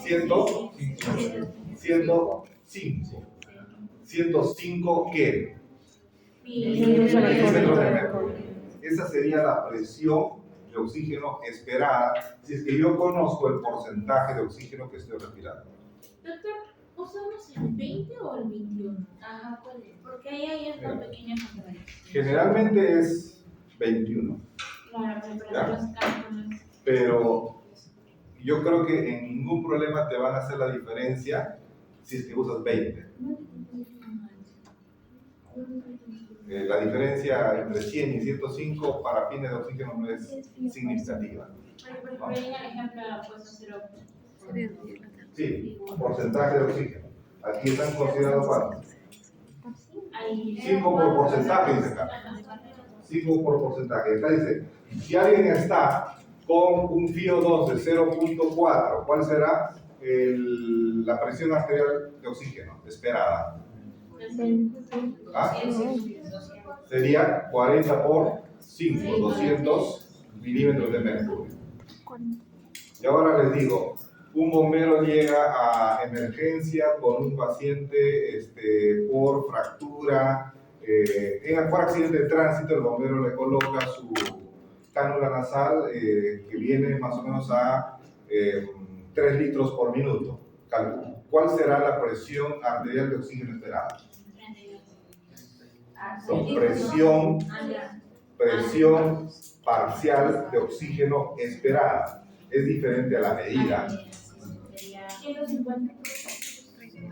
105. 105 ¿qué? Milímetros de mercurio. Esa sería la presión de oxígeno esperada si es que yo conozco el porcentaje de oxígeno que estoy respirando. Doctor, ¿usamos el 20 o el 21? Ajá, ¿cuál es? Porque ahí hay esta pequeña contradicción. Generalmente es 21. Claro, pero los cálculos. Pero yo creo que en ningún problema te van a hacer la diferencia si es que usas 20. La diferencia entre 100 y 105 para fines de oxígeno no es significativa. Por ahí en el ejemplo puesto 0. Sí, porcentaje de oxígeno. Aquí están considerados cuántos. 5 por porcentaje, dice acá. 5 por porcentaje. Acá dice, si alguien está con un FiO2 de 0.4, ¿cuál será la presión arterial de oxígeno esperada? ¿Ah? Sería 40 por 5, 200 milímetros de mercurio. Y ahora les digo, un bombero llega a emergencia con un paciente por fractura, por accidente de tránsito. El bombero le coloca su cánula nasal que viene más o menos a 3 litros por minuto. ¿Cuál será la presión arterial de oxígeno esperada? Presión parcial de oxígeno esperada. Es diferente a la medida. 150.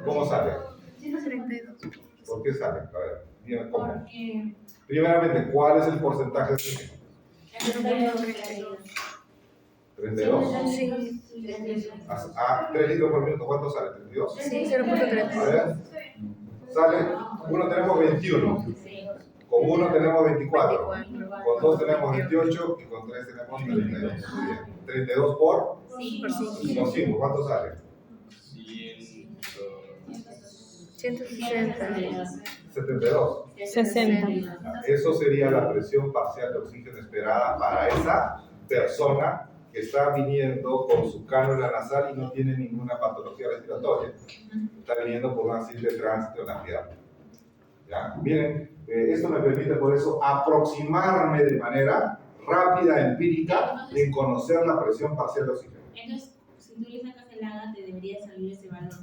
¿Cómo sale? 132. ¿Por qué sale? A ver, dime cómo. Porque Primeramente, ¿cuál es el porcentaje de oxígeno? 32. Sí. A 3 litros por minuto, ¿cuánto sale? ¿32? Sí, 0.3. A ver, sale, uno tenemos 21, con uno tenemos 24, con 2 tenemos 28 y con 3 tenemos 32. 32 por 5, ¿cuánto sale? 160. 72. 60. Eso sería la presión parcial de oxígeno esperada para esa persona que está viniendo con su cánula nasal y no tiene ninguna patología respiratoria. Está viniendo por un accidente de tránsito en la ciudad. ¿Ya? Miren, esto me permite por eso aproximarme de manera rápida, empírica, en conocer la presión parcial de oxígeno. entonces, si tú le sacas el AGA, te debería salir ese valor.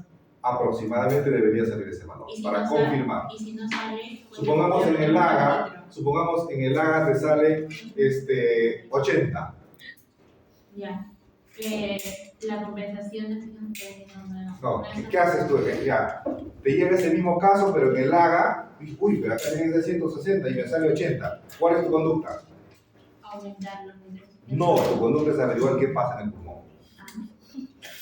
Aproximadamente debería salir ese valor, Y si para no sale- confirmar. Y si no sale, pues, Supongamos en el AGA, otro. supongamos en el AGA te sale 80. Ya. La compensación de No, ¿qué haces tú? Ya, te llega ese mismo caso, pero en el AGA, uy, pero acá tienes de 160 y me sale 80. ¿Cuál es tu conducta? Aumentar los niveles. No, tu conducta es averiguar qué pasa en el pulmón.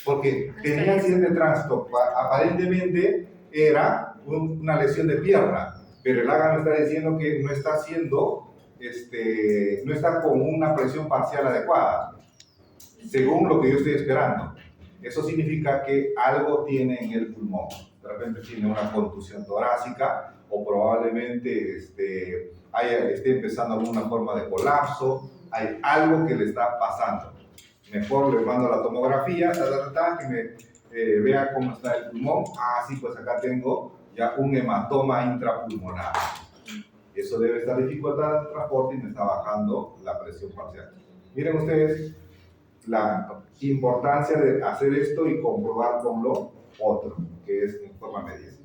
porque tenía accidente de tránsito. Aparentemente era una lesión de pierna, pero el AGA me está diciendo que no está haciendo, no está con una presión parcial adecuada, según lo que yo estoy esperando. Eso significa que algo tiene en el pulmón. De repente tiene una contusión torácica o probablemente esté empezando alguna forma de colapso. Hay algo que le está pasando. Mejor le mando la tomografía, que me vea cómo está el pulmón. Ah, sí, pues acá tengo ya un hematoma intrapulmonar. Eso debe estar dificultad de transporte y me está bajando la presión parcial. Miren ustedes la importancia de hacer esto y comprobar con lo otro, que es en forma médica.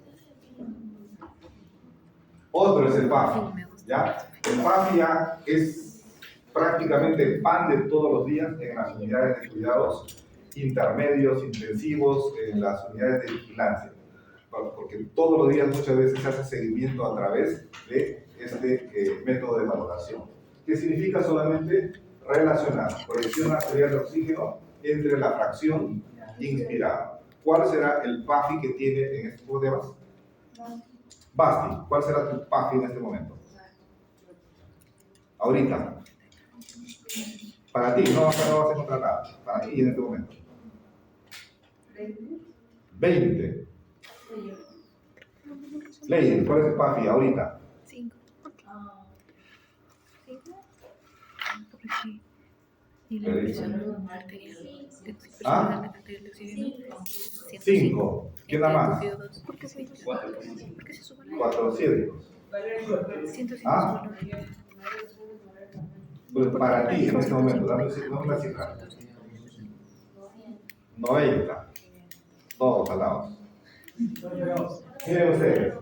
Otro es el PAFI, ¿ya? El PAFI ya es prácticamente el pan de todos los días en las unidades de cuidados intermedios, intensivos, en las unidades de vigilancia, porque todos los días muchas veces se hace seguimiento a través de este método de valoración, que significa solamente relacionar presión arterial de oxígeno entre la fracción inspirada. ¿Cuál será el PAFI que tiene en estos temas? Basti, ¿cuál será tu PAFI en este momento? Ahorita. Para ti, no vas a encontrar nada. Para ti en este momento. 20. Ley, ¿cuál es el PAFI ahorita? 5. Y la presión arterial de oxígeno. 5. ¿Quién da más? 400. Ah. Pues para ti en este momento, dame una cifra. 90. Todos alados. Miren ustedes,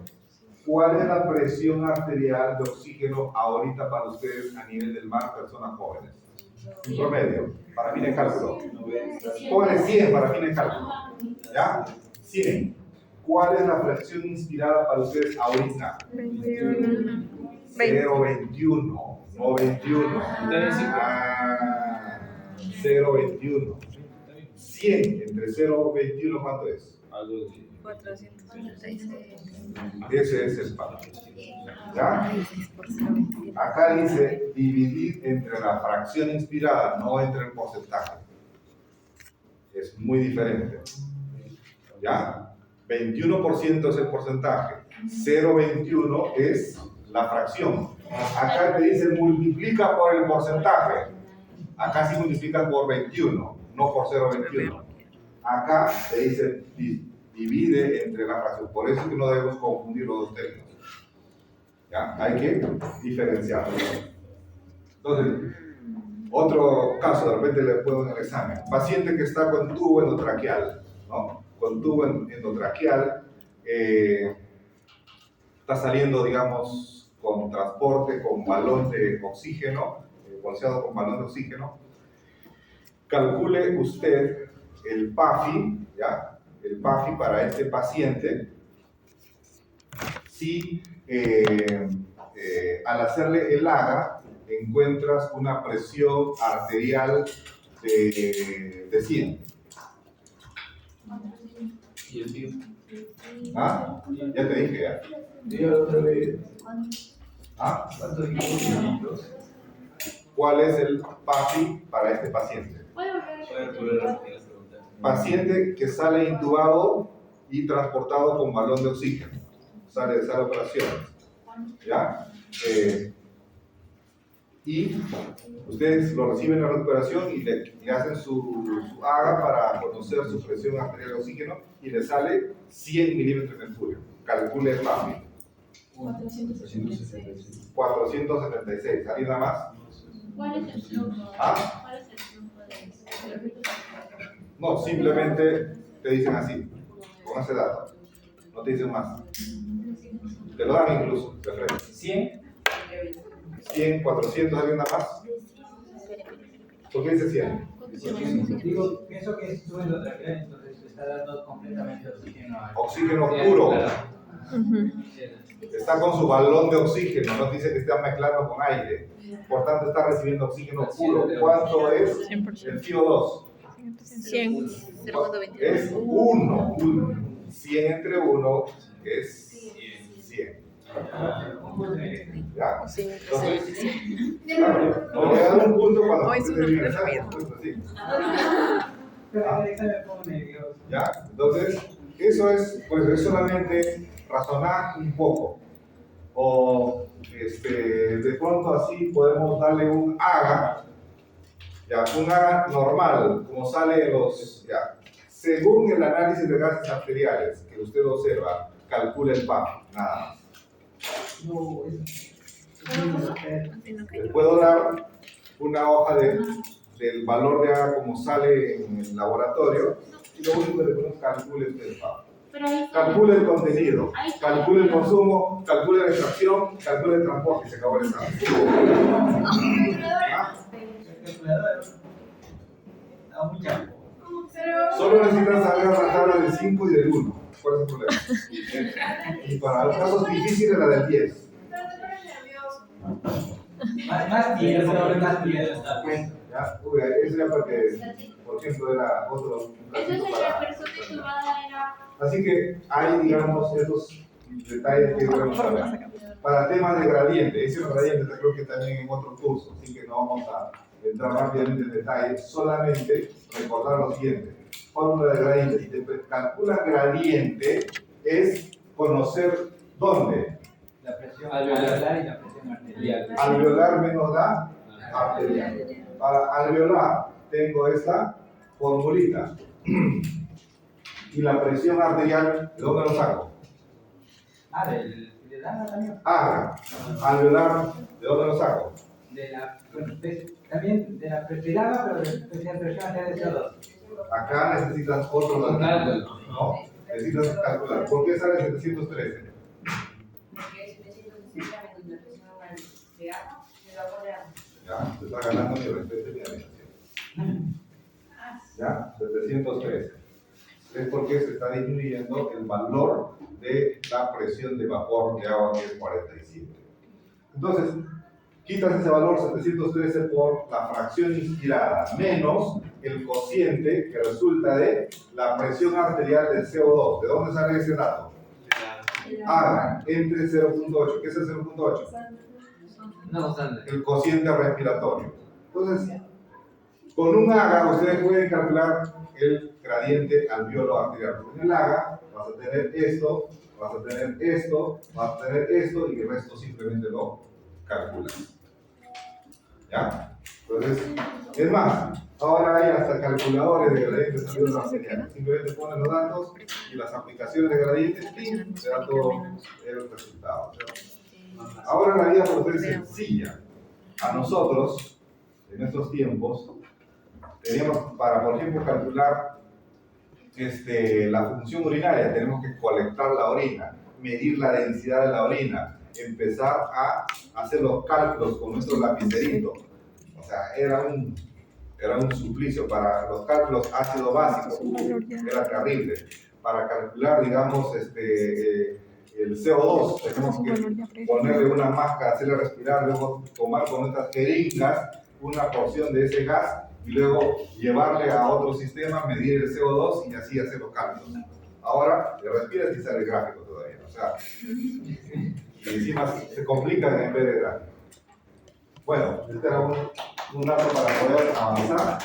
¿cuál es la presión arterial de oxígeno ahorita para ustedes a nivel del mar, personas jóvenes? Un promedio, para fin de cálculo. Pónganle 100 para fin de cálculo. ¿Ya? 100. ¿Cuál es la fracción inspirada para ustedes ahorita? 0,21. No 21. 0,21. 100 entre 0,21, ¿cuánto es? 466. Ese es el PAFI. ¿Ya? Acá dice dividir entre la fracción inspirada, no entre el porcentaje. Es muy diferente. ¿Ya? 21% es el porcentaje. 0,21 es la fracción. Acá te dice multiplica por el porcentaje. Acá sí multiplica por 21, no por 0,21. Acá te dice divide entre la fracción. Por eso es que no debemos confundir los dos términos. ¿Ya? Hay que diferenciarlo. Entonces, otro caso, de repente le pongo en el examen. Paciente que está con tubo endotraqueal, ¿no? Con tubo endotraqueal, está saliendo, digamos, con transporte, con balón de oxígeno, bolseado con balón de oxígeno. Calcule usted el PAFI, ¿ya? El PAFI para este paciente, si al hacerle el AGA encuentras una presión arterial de 100. ¿Y el tío? ¿Ah? Ya te dije, ya. ¿Ah? ¿Cuál es el PAFI para este paciente? Paciente que sale intubado y transportado con balón de oxígeno. Sale de sala de operaciones. ¿Ya? Y ustedes lo reciben en la recuperación y le hacen su AGA para conocer su presión arterial de oxígeno y le sale 100 milímetros de mercurio. Calcule el PAFI. 476. ¿Alguien nada más? ¿Cuál es el flujo? ¿Ah? ¿Cuál es el flujo de eso? No, simplemente te dicen así, con ese dato. No te dicen más. Te lo dan incluso, de frente. 100. 100, 400, ¿alguien nada más? ¿Por qué dice 100? Digo, pienso que estuve en otra clase, entonces le está dando completamente oxígeno al... Oxígeno puro. Está con su balón de oxígeno, no dice que está mezclando con aire. Por tanto, está recibiendo oxígeno puro. ¿Cuánto es el CO2? 100. Es 1. 100 entre 1 es 100. ¿Ya? Entonces, claro, no le dan un punto cuando Hoy usted su nombre termina, es ¿sabes? Pues así. Pero el examen me pongo nervioso. ¿Ya? Entonces, eso es solamente razonar un poco. O de pronto así podemos darle un haga, ya, un haga normal, como sale ya. Según el análisis de gases arteriales que usted observa, calcula el PAF, nada más. No, Le puedo dar una hoja del valor de haga como sale en el laboratorio y lo único que le ponemos calcule usted el PAF. Pero ahí Calcule el contenido, calcule el consumo, calcule la extracción, calcule el transporte y se acabó el examen. Solo necesitas saber la tabla del 5 y del 1. ¿Cuál es el problema? Y para los casos difíciles, la del 10. Pero te pones nervioso. Más tiempo, más tiempo. ¿Ya? Uy, eso ya porque, por ejemplo, era otro. eso es la persona sumada era. Así que hay, digamos, estos detalles que debemos saber. Para temas de gradiente, ese gradiente creo que también en otro curso, así que no vamos a entrar rápidamente en detalle, solamente recordar lo siguiente. Fórmula de gradiente, si te calculas gradiente, es conocer dónde. La presión alveolar y la presión arterial. Alveolar menos la arterial. Para alveolar tengo esta formulita. Y la presión arterial, ¿de dónde lo saco? ¿De la también? Alveolar, ¿de dónde lo saco? También de la presión, pero de la presión arterial de CO2. Acá necesitas otro cálculo, ¿no? Necesitas calcular. ¿Por qué sale 713? Porque es 760 menos la presión de agua, de vapor de agua. Ya, te está ganando mi respeto y mi admiración. Ya, 713. Es porque se está disminuyendo el valor de la presión de vapor de agua, que es 47. Entonces, quitas ese valor 713 por la fracción inspirada menos el cociente que resulta de la presión arterial del CO2. ¿De dónde sale ese dato? Haga entre 0.8. ¿Qué es el 0.8? No, Sandra. El cociente respiratorio. Entonces, con un haga ustedes pueden calcular el gradiente alveolo arterial. Con el haga vas a tener esto, vas a tener esto, vas a tener esto y el resto simplemente lo calculas. ¿Ya? Entonces, es más, ahora hay hasta calculadores de gradientes alveolo arterial. Simplemente ponen los datos y las aplicaciones de gradientes y te da todo el resultado. Ahora la vida por ser sencilla. A nosotros, en estos tiempos, teníamos para, por ejemplo, calcular la función urinaria, tenemos que colectar la orina, medir la densidad de la orina, empezar a hacer los cálculos con nuestro lapicerito. O sea, era un suplicio. Para los cálculos ácido básico, era terrible. Para calcular, digamos, el CO2, tenemos que ponerle una máscara, hacerle respirar, luego tomar con nuestras jeringas una porción de ese gas y luego llevarle a otro sistema, medir el CO2 y así hacer los cálculos. Ahora le respiras y sale el gráfico todavía. O sea, y encima se complican en vez de gráfico. Bueno, este era un dato para poder avanzar.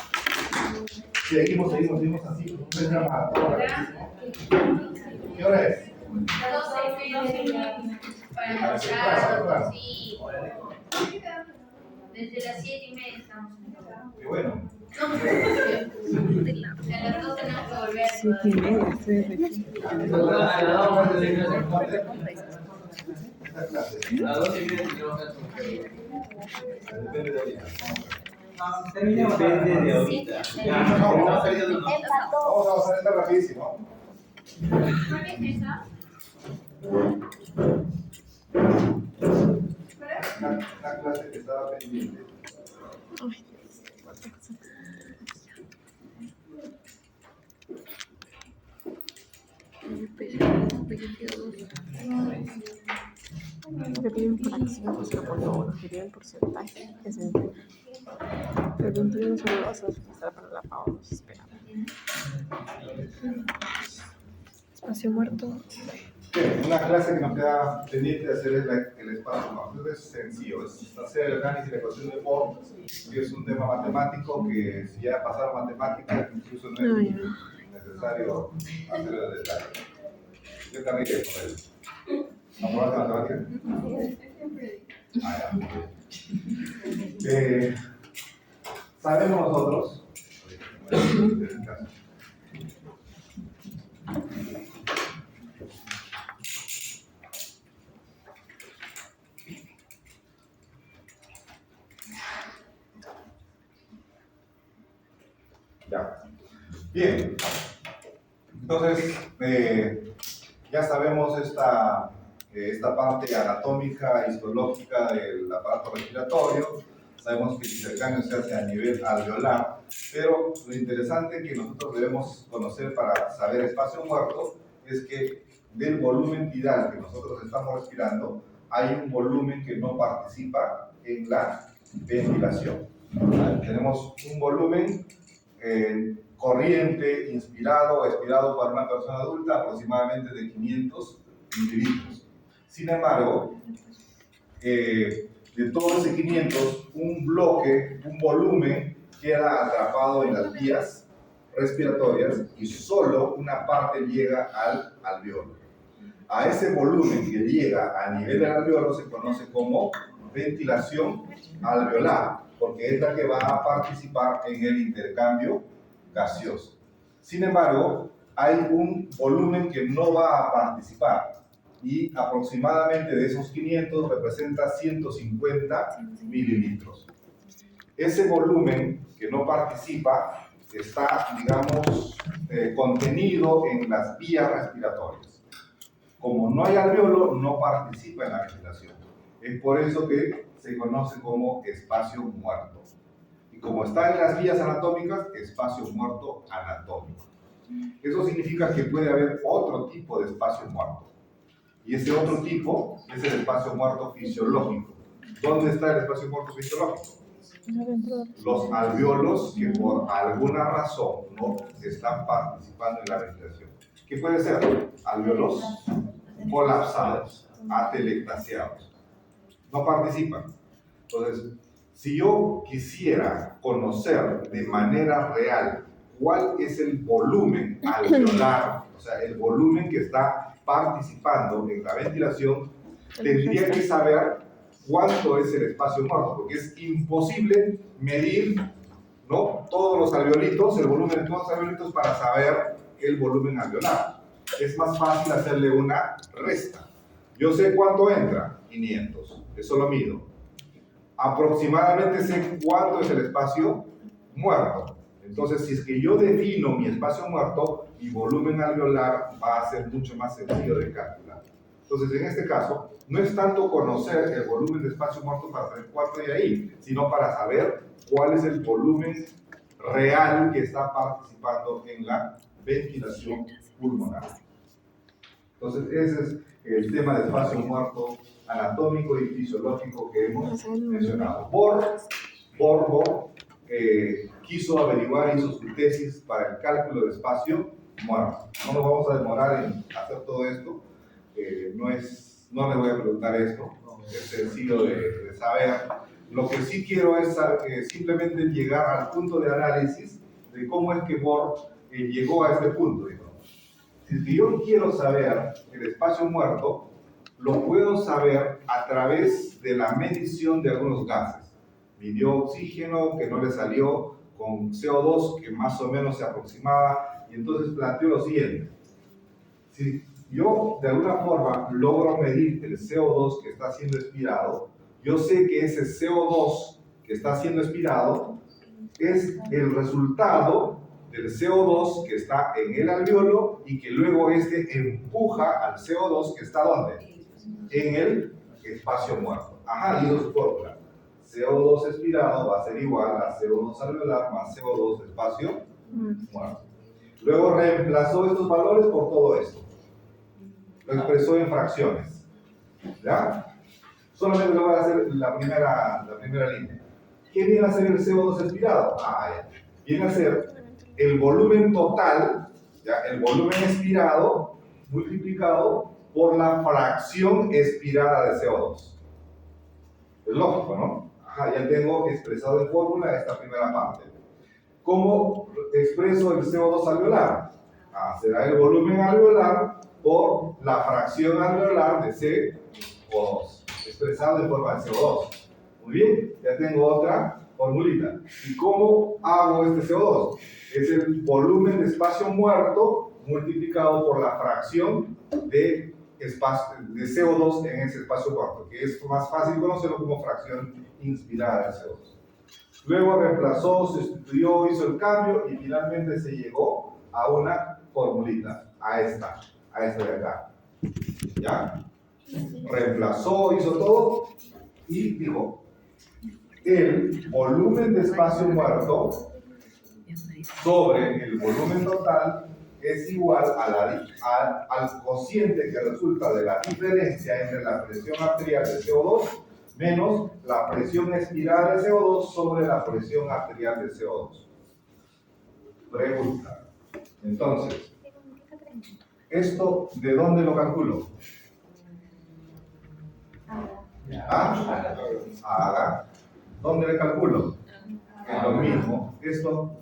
Seguimos así. ¿Qué hora es? 12 para almorzar, sí. Desde las 7:30 estamos en el trabajo. Qué bueno. A las 2 tenemos que volver. Esta clase. A 12:30 Depende de ahorita. terminemos. Depende de ahorita. Vamos a hacer esta rapidísimo. ¿Cuál es esa? Una clase que estaba pendiente. Te piden fracción, se lo pongo uno, te piden porcentaje. Es 21. El 21 solo lo vas a utilizar para la pausa, espera. Espacio muerto. Bien, una clase que nos queda pendiente de hacer es el espacio muerto. Es sencillo, es hacer el análisis de la ecuación de Bohr, que es un tema matemático que si ya pasaron matemáticas, incluso no es necesario hacerlo de detalle. ¿Qué tal ríes con él? ¿Aprobaste matemáticas? Ah, ya. Sabemos nosotros, en este caso, ya. Bien, entonces ya sabemos esta parte anatómica, histológica del aparato respiratorio. Sabemos que el intercambio se hace a nivel alveolar, pero lo interesante que nosotros debemos conocer para saber espacio muerto es que del volumen vital que nosotros estamos respirando, hay un volumen que no participa en la ventilación. Tenemos un volumen corriente, inspirado o expirado para una persona adulta, aproximadamente de 500 mililitros. Sin embargo, de todo ese 500, un bloque, un volumen, queda atrapado en las vías respiratorias y solo una parte llega al alveolo. A ese volumen que llega a nivel del alveolo se conoce como ventilación alveolar, porque es la que va a participar en el intercambio gaseoso. Sin embargo, hay un volumen que no va a participar y aproximadamente de esos 500 representa 150 mililitros. Ese volumen que no participa está, digamos, contenido en las vías respiratorias. Como no hay alveolo, no participa en la ventilación. Es por eso que se conoce como espacio muerto. Y como está en las vías anatómicas, espacio muerto anatómico. Eso significa que puede haber otro tipo de espacio muerto. Y ese otro tipo es el espacio muerto fisiológico. ¿Dónde está el espacio muerto fisiológico? Los alveolos que por alguna razón no están participando en la ventilación. ¿Qué puede ser? Alveolos colapsados, atelectasiados. No participan. Entonces, si yo quisiera conocer de manera real cuál es el volumen alveolar, o sea, el volumen que está participando en la ventilación, tendría que saber cuánto es el espacio muerto, porque es imposible medir, ¿no?, todos los alveolitos, el volumen de todos los alveolitos para saber el volumen alveolar. Es más fácil hacerle una resta. Yo sé cuánto entra, 500, eso lo mido. Aproximadamente sé cuánto es el espacio muerto. Entonces, si es que yo defino mi espacio muerto, mi volumen alveolar va a ser mucho más sencillo de calcular. Entonces, en este caso, no es tanto conocer el volumen de espacio muerto para saber cuánto hay ahí, sino para saber cuál es el volumen real que está participando en la ventilación pulmonar. Entonces, ese es el tema de espacio muerto anatómico y fisiológico que hemos mencionado. Bohr quiso averiguar, hizo su tesis para el cálculo de espacio muerto. No nos vamos a demorar en hacer todo esto. No le voy a preguntar esto, es sencillo de saber. Lo que sí quiero es simplemente llegar al punto de análisis de cómo es que Bohr llegó a este punto. Si yo quiero saber el espacio muerto, lo puedo saber a través de la medición de algunos gases. Midió oxígeno, que no le salió, con CO2, que más o menos se aproximaba, y entonces planteó lo siguiente. Si yo de alguna forma logro medir el CO2 que está siendo expirado, yo sé que ese CO2 que está siendo expirado es el resultado del CO2 que está en el alveolo y que luego este empuja al CO2 que está ¿dónde? En el espacio muerto. Ajá, digo su fórmula. CO2 expirado va a ser igual a CO2 alveolar más CO2 espacio muerto. Luego reemplazó estos valores por todo esto. Lo expresó en fracciones. ¿Ya? Solamente lo voy a hacer la primera línea. ¿Qué viene a ser el CO2 expirado? Ya. Viene a ser el volumen total ¿ya? El volumen expirado multiplicado por la fracción expirada de CO2. Es lógico, ¿no? Ajá, ya tengo expresado en fórmula esta primera parte. ¿Cómo expreso el CO2 alveolar? Será el volumen alveolar por la fracción alveolar de CO2, expresado en forma de CO2. Muy bien, ya tengo otra formulita. ¿Y cómo hago este CO2? Es el volumen de espacio muerto multiplicado por la fracción de CO2 en ese espacio muerto, que es más fácil conocerlo como fracción inspirada de CO2. Luego reemplazó, sustituyó, hizo el cambio y finalmente se llegó a una formulita, a esta de acá. ¿Ya? Reemplazó, hizo todo y dijo, el volumen de espacio muerto sobre el volumen total es igual al cociente que resulta de la diferencia entre la presión arterial de CO2 menos la presión expirada de CO2 sobre la presión arterial de CO2. Pregunta. Entonces, ¿esto de dónde lo calculo? Haga. ¿Dónde le calculo? Es lo mismo. Esto.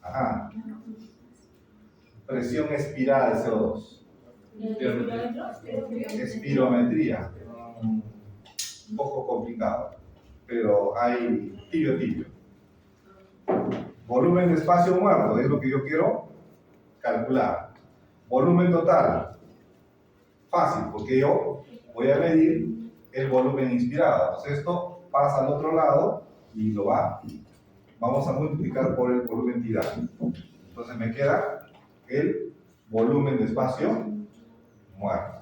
Ajá. Presión expirada de CO2. Espirometría. Un poco complicado, pero hay tibio. Volumen de espacio muerto es lo que yo quiero calcular. Volumen total. Fácil, porque yo voy a medir el volumen inspirado. Entonces esto pasa al otro lado y vamos a multiplicar por el volumen tidal. Entonces me queda el volumen de espacio muerto.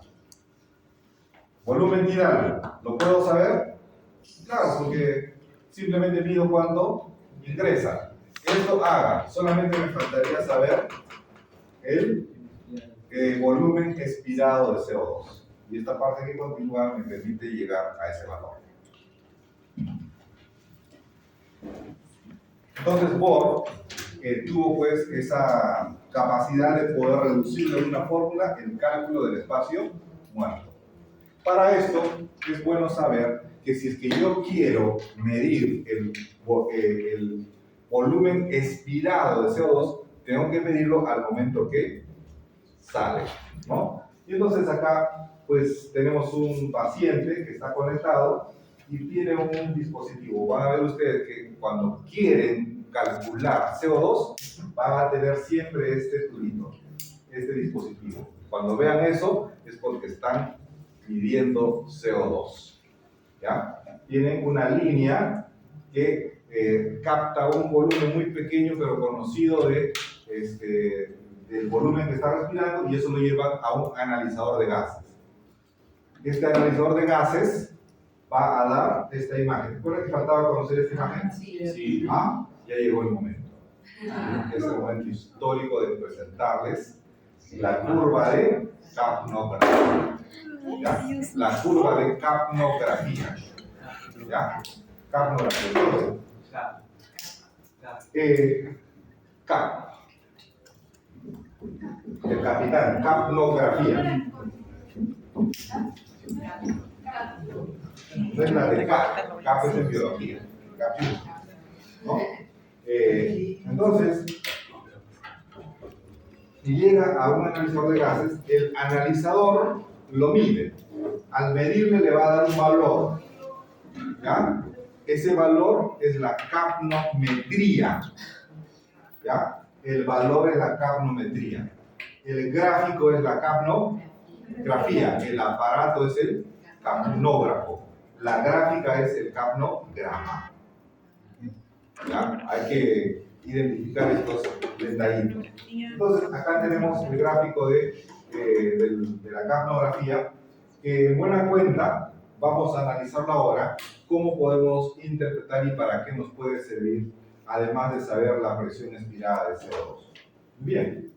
Volumen tidal, ¿lo puedo saber? Claro, porque simplemente mido cuando ingresa. Esto solamente me faltaría saber el volumen expirado de CO2. Y esta parte que continúa me permite llegar a ese valor. Entonces Bohr tuvo pues esa capacidad de poder reducir de una fórmula el cálculo del espacio muerto. Para esto es bueno saber que si es que yo quiero medir el volumen expirado de CO2, tengo que medirlo al momento que sale, ¿no? Y entonces acá pues tenemos un paciente que está conectado y tiene un dispositivo. Van a ver ustedes que cuando quieren calcular CO2 van a tener siempre este tubito, este dispositivo. Cuando vean eso es porque están midiendo CO2. ¿Ya? Tienen una línea que capta un volumen muy pequeño pero conocido del volumen que está respirando, y eso lo llevan a un analizador de gases. Este analizador de gases va a dar esta imagen. ¿Recuerdan que faltaba conocer esta imagen? Sí. Ya llegó el momento. Es el momento histórico de presentarles la curva de capnografía. ¿Ya? La curva de capnografía. ¿Ya? Capnografía. Cap. El capitán. Capnografía. No es la de cap. Cap es en biología. ¿No? Entonces, si llega a un analizador de gases, el analizador lo mide. Al medirle le va a dar un valor. ¿Ya? Ese valor es la capnometría. ¿Ya? El valor es la capnometría. El gráfico es la capnografía. El aparato es el capnógrafo. La gráfica es el capnograma. ¿Ya? Hay que identificar estos detallitos. Entonces, acá tenemos el gráfico de la capnografía, que en buena cuenta vamos a analizarlo ahora, cómo podemos interpretar y para qué nos puede servir, además de saber la presión expirada de CO2. Bien,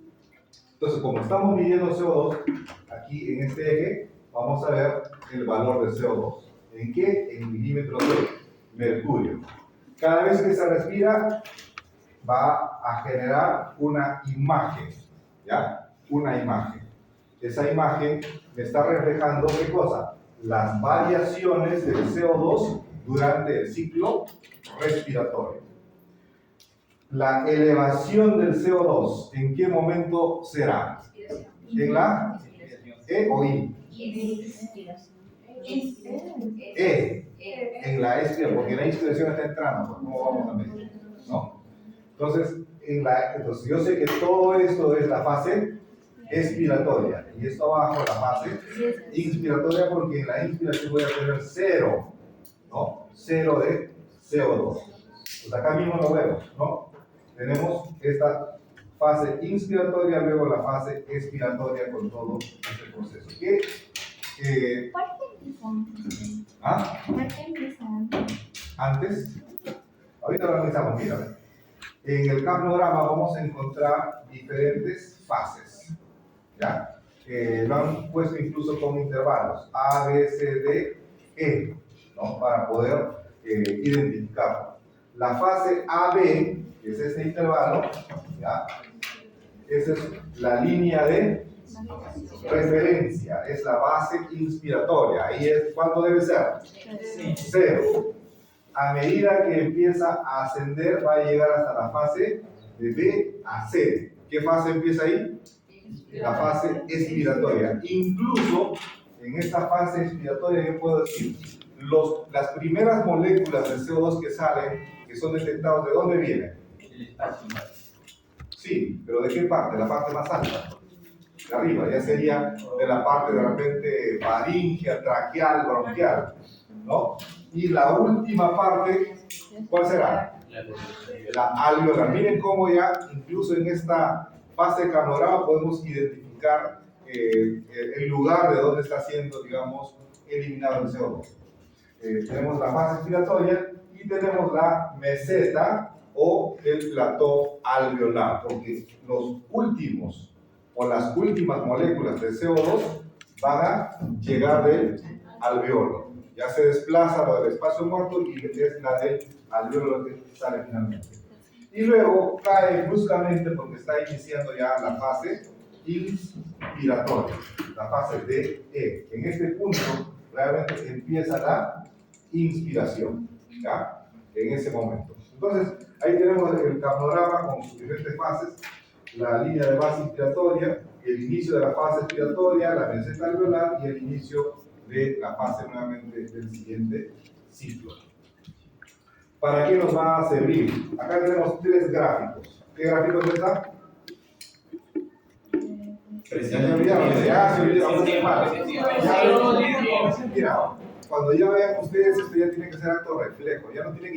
entonces como estamos midiendo CO2, aquí en este eje vamos a ver el valor de CO2. ¿En qué? En milímetros de mercurio. Cada vez que se respira, va a generar una imagen, ¿ya? Una imagen. Esa imagen me está reflejando, ¿qué cosa? Las variaciones del CO2 durante el ciclo respiratorio. La elevación del CO2, ¿en qué momento será? ¿En la E o I? En la expiración, porque la inspiración está entrando, pues, ¿cómo vamos a medir? ¿No? Entonces yo sé que todo esto es la fase expiratoria y esto abajo la fase inspiratoria, porque en la inspiración voy a tener cero, ¿no? Cero de CO2. Pues acá mismo lo vemos, ¿no? Tenemos esta fase inspiratoria, luego la fase expiratoria con todo este proceso. ¿Por qué empiezan? ¿Ah? ¿Por qué empiezan? Antes, ahorita lo analizamos, mira. En el capnograma vamos a encontrar diferentes fases, ¿ya? Lo han puesto incluso con intervalos, A, B, C, D, E, ¿no? Para poder identificarlo. La fase AB, que es este intervalo, ¿ya? Esa es la línea de referencia, es la base inspiratoria. Ahí es, ¿cuánto debe ser? Cero. A medida que empieza a ascender, va a llegar hasta la fase de B a C. ¿Qué fase empieza ahí? La fase expiratoria. Incluso en esta fase expiratoria, yo puedo decir, las primeras moléculas del CO2 que salen, que son detectados, ¿de dónde vienen? Sí, pero ¿de qué parte? La parte más alta. De arriba, ya sería de la parte de repente faríngea, traqueal, bronquial, ¿no? Y la última parte, ¿cuál será? La alveolar. Miren cómo ya, incluso en esta fase de capnograma, podemos identificar el lugar de donde está siendo, digamos, eliminado el CO2. Tenemos la fase expiratoria y tenemos la meseta o el plató alveolar, porque los últimos o las últimas moléculas de CO2 van a llegar del alveolo. Ya se desplaza lo del espacio muerto y es la del alveolo que sale finalmente. Y luego cae bruscamente porque está iniciando ya la fase inspiratoria, la fase DE. En este punto realmente empieza la inspiración, ¿ya? En ese momento. Entonces, ahí tenemos el capnograma con sus diferentes fases, la línea de base inspiratoria, el inicio de la fase expiratoria, la meseta alveolar y el inicio de la fase nuevamente del siguiente ciclo. ¿Para qué nos va a servir? Acá tenemos tres gráficos. ¿Qué gráficos están? Ya se olvidaron, ya se olvidaron. Mira, cuando ya vean ustedes, esto ya tiene que ser acto reflejo, ya no tiene que